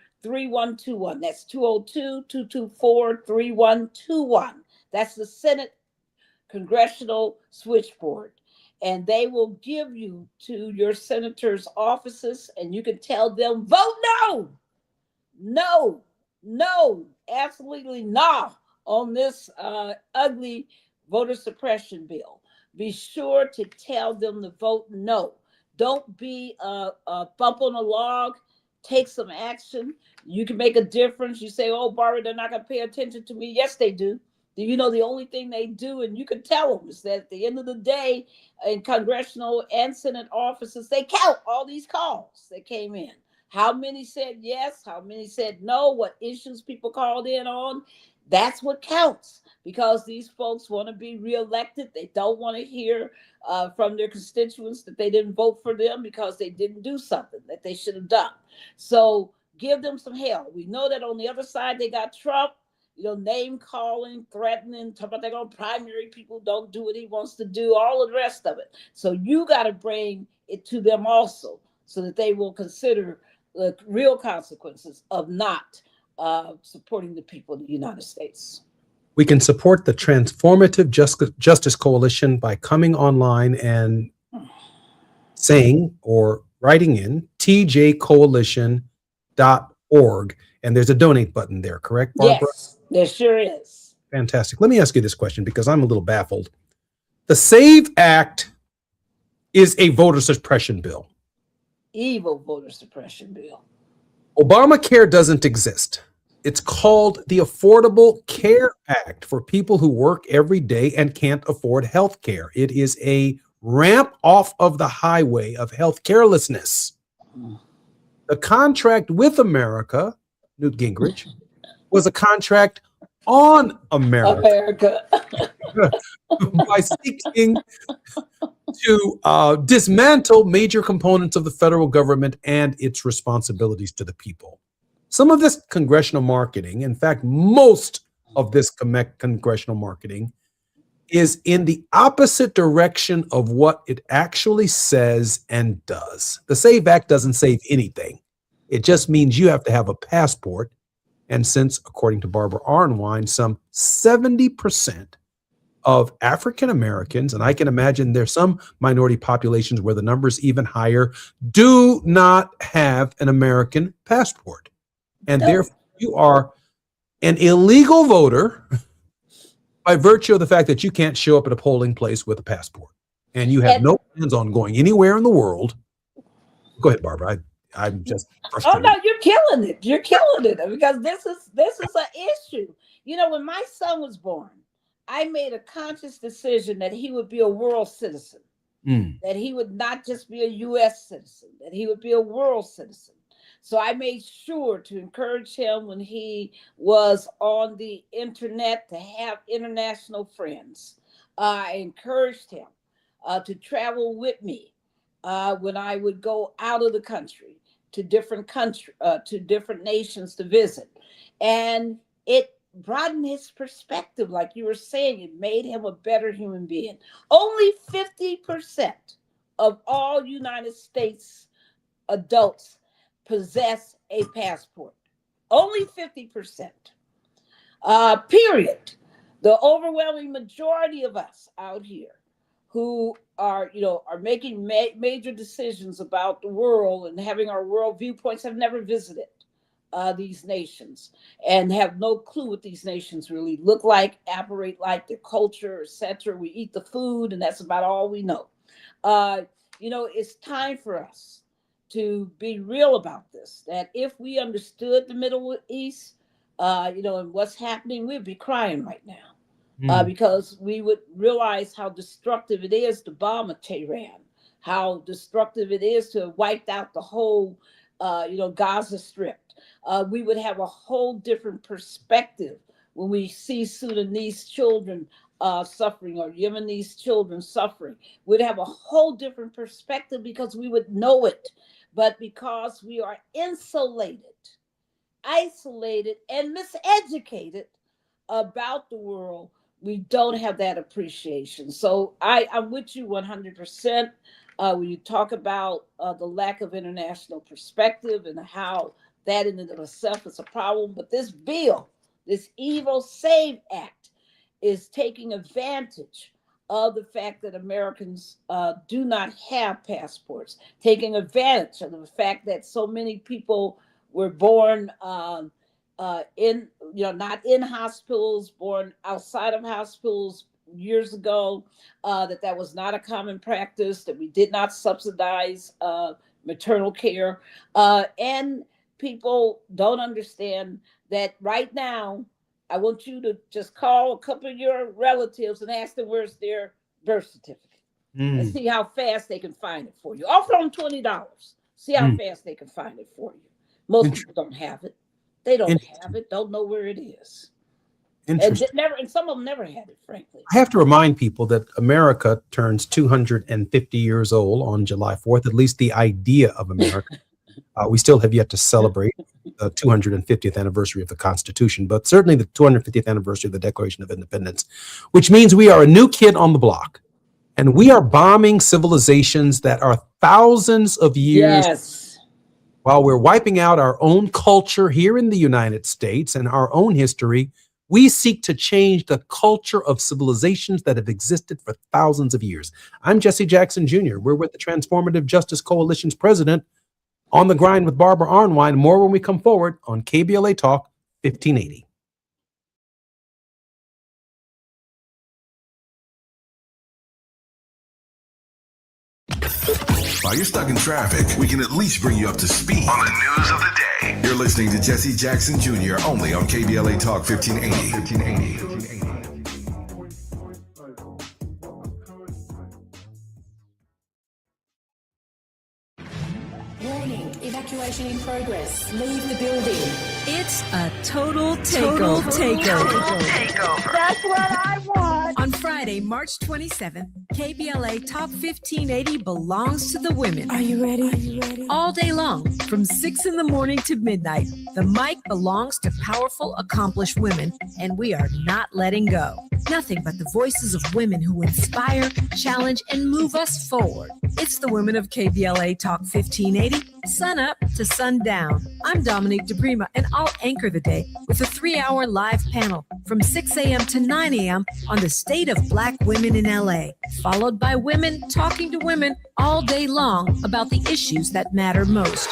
That's 202-224-3121. That's the Senate Congressional Switchboard. And they will give you to your senator's offices, and you can tell them, vote no, absolutely no on this ugly voter suppression bill. Be sure to tell them to vote no. Don't be a bump on a log. Take some action. You can make a difference. You say, oh, Barbara, they're not going to pay attention to me. Yes, they do. You know, the only thing they do, and you can tell them, is that at the end of the day, in congressional and Senate offices, they count all these calls that came in. How many said yes? How many said no? What issues people called in on? That's what counts, because these folks want to be reelected. They don't want to hear from their constituents that they didn't vote for them because they didn't do something that they should have done. So give them some help. We know that on the other side, they got Trump, name calling, threatening, talking about they're going to primary people, don't do what he wants to do, all of the rest of it. So you got to bring it to them also, so that they will consider the real consequences of not supporting the people of the United States. We can support the Transformative Justice Coalition by coming online and saying or writing in tjcoalition.org. And there's a donate button there, correct, Barbara? Yes, there sure is. Fantastic. Let me ask you this question, because I'm a little baffled. The SAVE Act is a voter suppression bill. Evil voter suppression bill. Obamacare doesn't exist. It's called the Affordable Care Act for people who work every day and can't afford health care. It is a ramp off of the highway of health carelessness. The contract with America, Newt Gingrich, was a contract on America. By seeking to dismantle major components of the federal government and its responsibilities to the people. Some of this congressional marketing, in fact, most of this congressional marketing, is in the opposite direction of what it actually says and does. The SAVE Act doesn't save anything. It just means you have to have a passport. And since, according to Barbara Arnwine, some 70% of African Americans, and I can imagine there's some minority populations where the number is even higher, do not have an American passport. And therefore, you are an illegal voter by virtue of the fact that you can't show up at a polling place with a passport. And you have no plans on going anywhere in the world. Go ahead, Barbara. I'm just frustrated. Oh no, you're killing it. You're killing it, because this is an issue. When my son was born, I made a conscious decision that he would be a world citizen, that he would not just be a U.S. citizen, that he would be a world citizen. So I made sure to encourage him when he was on the internet to have international friends. I encouraged him to travel with me when I would go out of the country to different nations to visit. And it broadened his perspective, like you were saying. It made him a better human being. Only 50% of all United States adults possess a passport. Only 50%. Period. The overwhelming majority of us out here who are making major decisions about the world and having our world viewpoints have never visited these nations and have no clue what these nations really look like, operate like, their culture, etc. We eat the food, and that's about all we know. It's time for us to be real about this, that if we understood the Middle East, and what's happening, we'd be crying right now. Because we would realize how destructive it is to bomb Tehran, how destructive it is to have wiped out the whole, Gaza Strip. We would have a whole different perspective when we see Sudanese children suffering or Yemenis children suffering, we'd have a whole different perspective because we would know it. But because we are insulated, isolated, and miseducated about the world, we don't have that appreciation. So I'm with you 100% when you talk about the lack of international perspective and how that in and of itself is a problem. But this bill, this Evil Save Act, is taking advantage of the fact that Americans do not have passports, taking advantage of the fact that so many people were born in, not in hospitals, born outside of hospitals years ago, that was not a common practice, that we did not subsidize maternal care. And people don't understand that right now. I want you to just call a couple of your relatives and ask them where's their birth certificate and see how fast they can find it for you. Offer them $20. See how fast they can find it for you. Most people don't have it. They don't have it, don't know where it is. And some of them never had it, frankly. I have to remind people that America turns 250 years old on July 4th, at least the idea of America. We still have yet to celebrate the 250th anniversary of the Constitution, but certainly the 250th anniversary of the Declaration of Independence, which means we are a new kid on the block. And we are bombing civilizations that are thousands of years. Yes. While we're wiping out our own culture here in the United States and our own history, we seek to change the culture of civilizations that have existed for thousands of years. I'm Jesse Jackson Jr. We're with the Transformative Justice Coalition's president, On the Grind with Barbara Arnwine. More when we come forward on KBLA Talk 1580. While you're stuck in traffic, we can at least bring you up to speed on the news of the day. You're listening to Jesse Jackson Jr. only on KBLA Talk 1580. Warning, evacuation in progress. Leave the building. It's a total takeover. That's what I want. On Friday, March 27th, KBLA Talk 1580 belongs to the women. Are you ready? All day long, from 6 in the morning to midnight, the mic belongs to powerful, accomplished women, and we are not letting go. Nothing but the voices of women who inspire, challenge, and move us forward. It's the women of KBLA Talk 1580, sun up to sundown. I'm Dominique DePrima, and I'll anchor the day with a 3-hour live panel from 6 a.m. to 9 a.m. on the state of Black women in LA, followed by women talking to women all day long about the issues that matter most.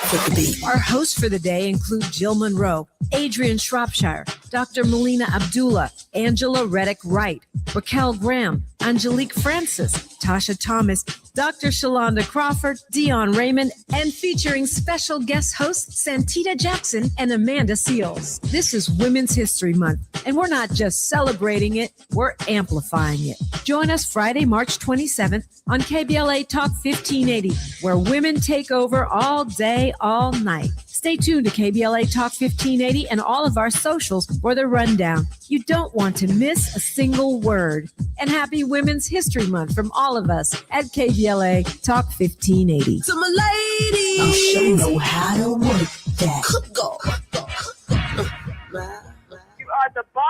Our hosts for the day include Jill Monroe, Adrian Shropshire, Dr. Melina Abdullah, Angela Reddick Wright, Raquel Graham, Angelique Francis, Tasha Thomas, Dr. Shalonda Crawford, Dion Raymond, and featuring special guest hosts Santita Jackson and Amanda Seals. This is Women's History Month, and we're not just celebrating it, we're amplifying it. Join us Friday, March 27th on KBLA Talk 1580, where women take over all day, all night. Stay tuned to KBLA Talk 1580 and all of our socials for the rundown. You don't want to miss a single word. And happy Women's History Month from all of us at KBLA Talk 1580. To my ladies, I'll show you know how to work that. You are the bomb.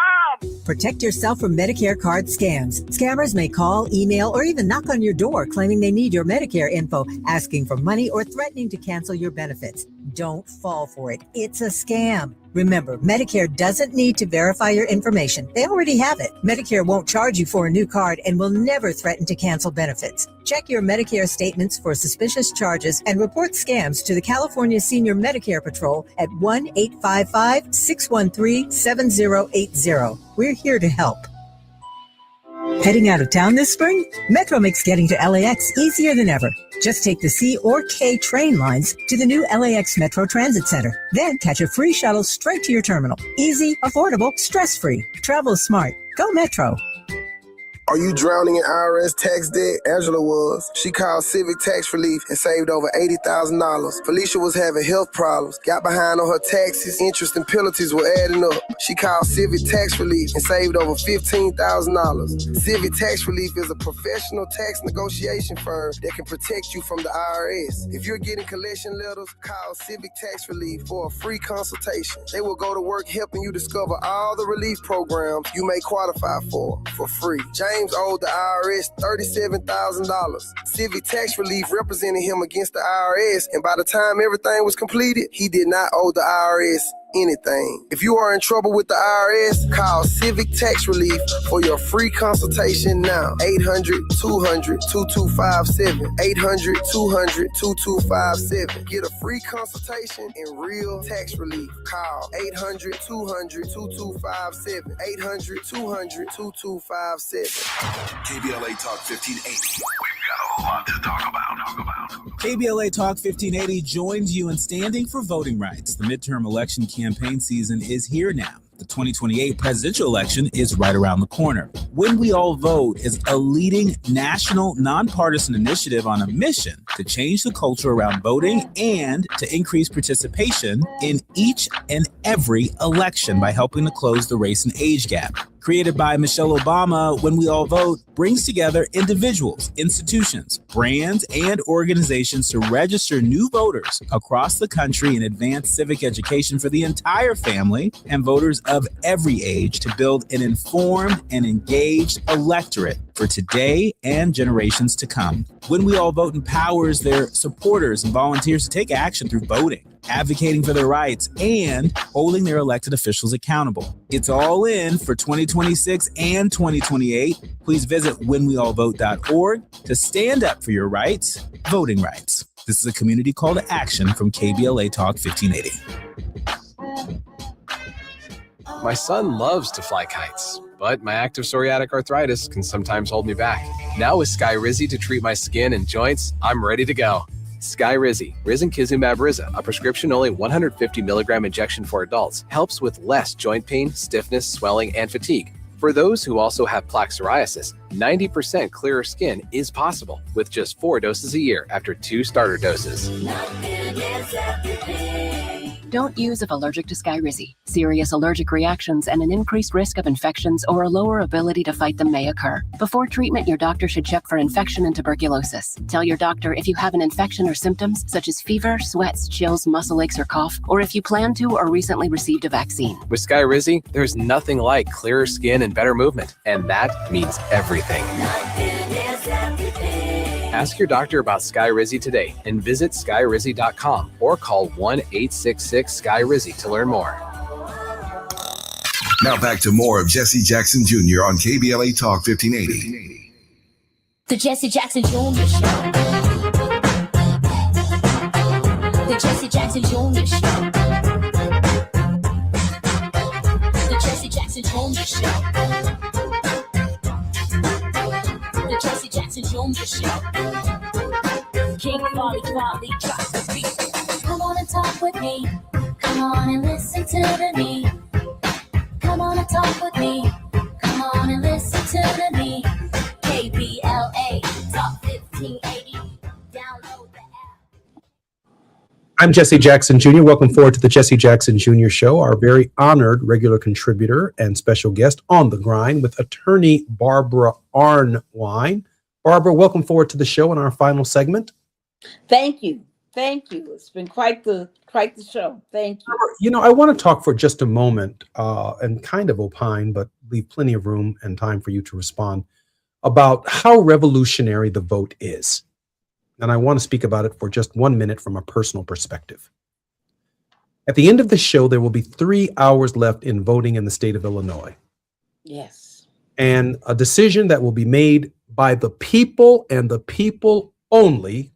Protect yourself from Medicare card scams. Scammers may call, email, or even knock on your door claiming they need your Medicare info, asking for money or threatening to cancel your benefits. Don't fall for it. It's a scam. Remember, Medicare doesn't need to verify your information. They already have it. Medicare won't charge you for a new card and will never threaten to cancel benefits. Check your Medicare statements for suspicious charges and report scams to the California Senior Medicare Patrol at 1-855-613-7080. We're here to help. Heading out of town this spring? Metro makes getting to LAX easier than ever. Just take the C or K train lines to the new LAX Metro Transit Center. Then catch a free shuttle straight to your terminal. Easy, affordable, stress-free. Travel smart. Go Metro. Are you drowning in IRS tax debt? Angela was. She called Civic Tax Relief and saved over $80,000. Felicia was having health problems, got behind on her taxes, interest and penalties were adding up. She called Civic Tax Relief and saved over $15,000. Civic Tax Relief is a professional tax negotiation firm that can protect you from the IRS. If you're getting collection letters, call Civic Tax Relief for a free consultation. They will go to work helping you discover all the relief programs you may qualify for free. James owed the IRS $37,000. Civic Tax Relief represented him against the IRS, and by the time everything was completed, he did not owe the IRS anything. If you are in trouble with the IRS, call Civic Tax Relief for your free consultation now. 800-200-2257. 800-200-2257. Get a free consultation and real tax relief. Call 800-200-2257. 800-200-2257. KBLA Talk 1580. We've got a lot to talk about. KBLA Talk 1580 joins you in standing for voting rights. The midterm election campaign season is here now. The 2028 presidential election is right around the corner. When We All Vote is a leading national nonpartisan initiative on a mission to change the culture around voting and to increase participation in each and every election by helping to close the race and age gap. Created by Michelle Obama, When We All Vote brings together individuals, institutions, brands, and organizations to register new voters across the country and advance civic education for the entire family and voters of every age to build an informed and engaged electorate for today and generations to come. When We All Vote empowers their supporters and volunteers to take action through voting, advocating for their rights, and holding their elected officials accountable. It's all in for 2026 and 2028. Please visit whenweallvote.org to stand up for your rights, voting rights. This is a community call to action from KBLA Talk 1580. My son loves to fly kites, but my active psoriatic arthritis can sometimes hold me back. Now with Skyrizi to treat my skin and joints, I'm ready to go. Skyrizi, risankizumab Riza, a prescription-only 150 milligram injection for adults, helps with less joint pain, stiffness, swelling, and fatigue. For those who also have plaque psoriasis, 90% clearer skin is possible with just 4 doses a year after 2 starter doses. Don't use if allergic to Skyrizi. Serious allergic reactions and an increased risk of infections or a lower ability to fight them may occur. Before treatment, your doctor should check for infection and tuberculosis. Tell your doctor if you have an infection or symptoms such as fever, sweats, chills, muscle aches, or cough, or if you plan to or recently received a vaccine. With Skyrizi, there's nothing like clearer skin and better movement, and that means everything. Ask your doctor about Skyrizi today and visit skyrizi.com or call 1-866-SKY-RIZZI to learn more. Now back to more of Jesse Jackson Jr. on KBLA Talk 1580. The Jesse Jackson Jr. Show. The Jesse Jackson Jr. Show. The Jesse Jackson Jr. Show. The Jesse Jackson Jr. Show. King Folly drops the beat. Come on and talk with me. Come on and listen to me. Come on and talk with me. Come on and listen to me. KBLA Talk 1580. Download the app. I'm Jesse Jackson Jr. Welcome forward to the Jesse Jackson Jr. Show. Our very honored regular contributor and special guest on the grind with attorney Barbara Arnwine. Barbara, welcome forward to the show in our final segment. Thank you. Thank you. It's been quite the show. Thank you. You know, I want to talk for just a moment and kind of opine, but leave plenty of room and time for you to respond about how revolutionary the vote is. And I want to speak about it for just 1 minute from a personal perspective. At the end of the show, there will be 3 hours left in voting in the state of Illinois. Yes. And a decision that will be made by the people and the people only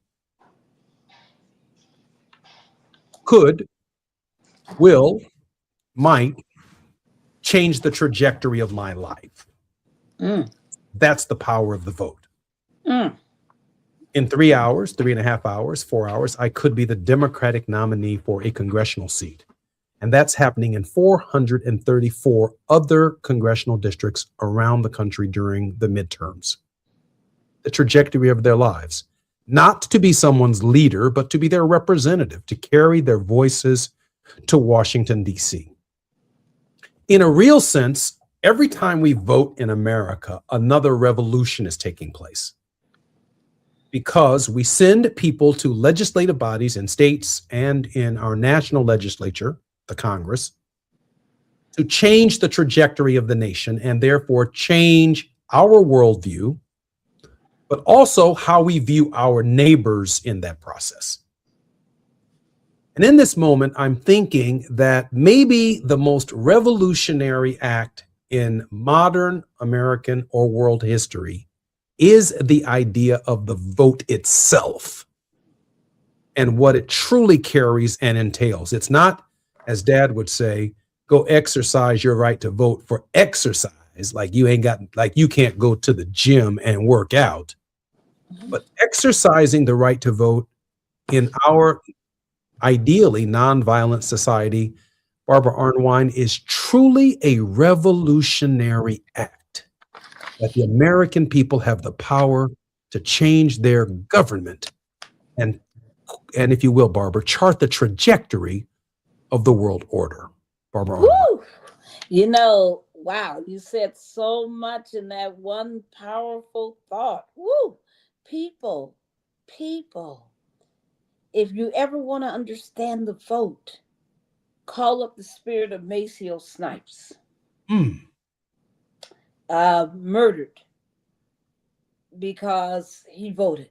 could, will, might change the trajectory of my life. That's the power of the vote. In 3 hours, 3.5 hours, 4 hours, I could be the Democratic nominee for a congressional seat. And that's happening in 434 other congressional districts around the country during the midterms. The trajectory of their lives, not to be someone's leader, but to be their representative, to carry their voices to Washington, D.C. In a real sense, every time we vote in America, another revolution is taking place, because we send people to legislative bodies in states and in our national legislature, the Congress, to change the trajectory of the nation and therefore change our worldview, but also how we view our neighbors in that process. And in this moment, I'm thinking that maybe the most revolutionary act in modern American or world history is the idea of the vote itself and what it truly carries and entails. It's not, as Dad would say, go exercise your right to vote for exercise, like you can't go to the gym and work out, but exercising the right to vote in our ideally nonviolent society, Barbara Arnwine, is truly a revolutionary act, that the American people have the power to change their government and if you will, Barbara, chart the trajectory of the world order. Barbara Arnwine. Woo! You know, wow, you said so much in that one powerful thought. Woo! People, if you ever want to understand the vote, call up the spirit of Maceo Snipes. Murdered because he voted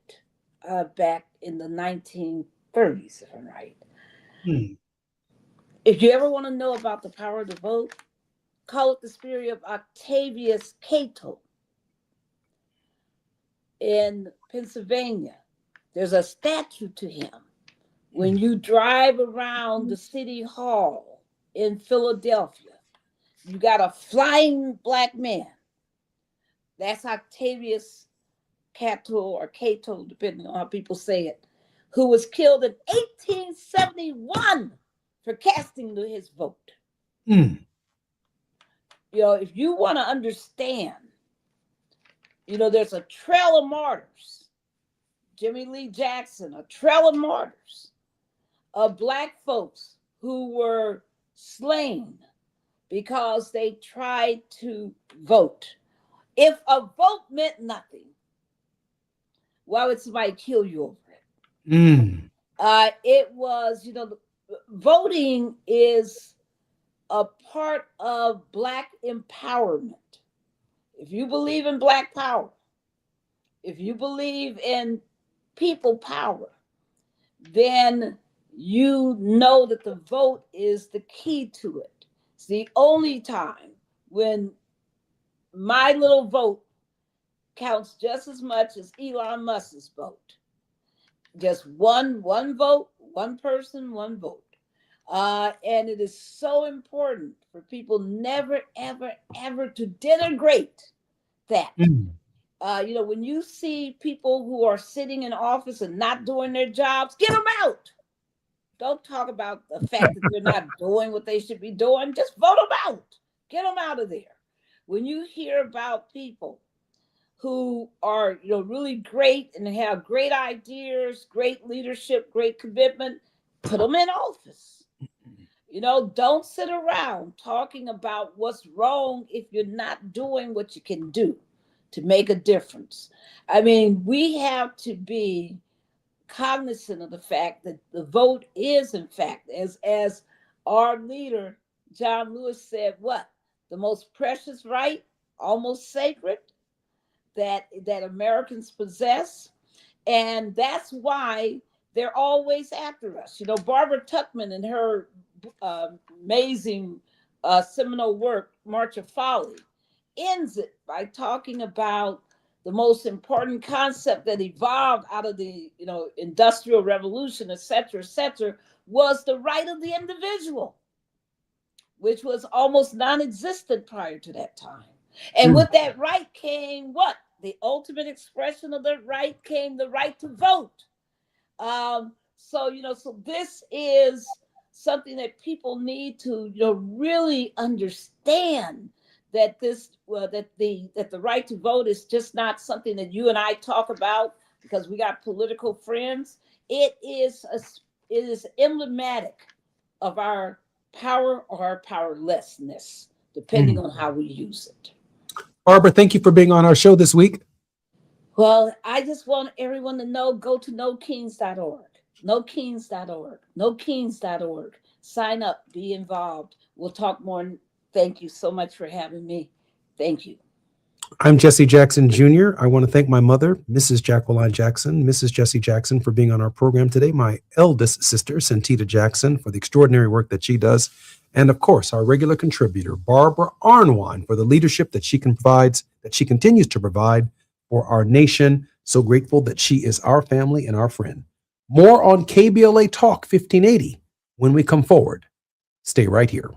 back in the 1930s, if I'm right. If you ever want to know about the power of the vote, call it the spirit of Octavius Cato in Pennsylvania. There's a statue to him. When you drive around the city hall in Philadelphia, you got a flying black man. That's Octavius Cato, or Cato, depending on how people say it, who was killed in 1871 for casting his vote. You know, if you want to understand, you know, there's a trail of martyrs. Jimmy Lee Jackson, a trail of martyrs of Black folks who were slain because they tried to vote. If a vote meant nothing, why would somebody kill you over it? It was, you know, voting is a part of Black empowerment. If you believe in Black power, if you believe in people power, then you know that the vote is the key to it. It's the only time when my little vote counts just as much as Elon Musk's vote. Just one vote, one person, one vote. And it is so important for people never, ever, ever to denigrate that. You know, when you see people who are sitting in office and not doing their jobs, get them out. Don't talk about the fact that they're not doing what they should be doing. Just vote them out. Get them out of there. When you hear about people who are, you know, really great and have great ideas, great leadership, great commitment, put them in office. You know, don't sit around talking about what's wrong if you're not doing what you can do to make a difference. I mean, we have to be cognizant of the fact that the vote is, in fact, as our leader, John Lewis, said, what? The most precious right, almost sacred, that Americans possess. And that's why they're always after us. You know, Barbara Tuchman in her amazing seminal work, March of Folly, ends it by talking about the most important concept that evolved out of the, you know, Industrial Revolution, et cetera, was the right of the individual, which was almost non-existent prior to that time. And with that right came what? The ultimate expression of the right came the right to vote. So, you know, so this is something that people need to really understand, that that the right to vote is just not something that you and I talk about because we got political friends. It is emblematic of our power or our powerlessness, depending on how we use it. Barbara, thank you for being on our show this week. Well, I just want everyone to know, go to NoKings.org, NoKings.org, NoKings.org. Sign up, be involved. We'll talk more. Thank you so much for having me. Thank you. I'm Jesse Jackson Jr. I want to thank my mother, Mrs. Jacqueline Jackson, Mrs. Jessie Jackson, for being on our program today, my eldest sister, Santita Jackson, for the extraordinary work that she does, and of course, our regular contributor, Barbara Arnwine, for the leadership that she continues to provide for our nation. So grateful that she is our family and our friend. More on KBLA Talk 1580 when we come forward. Stay right here.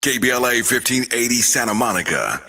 KBLA 1580 Santa Monica.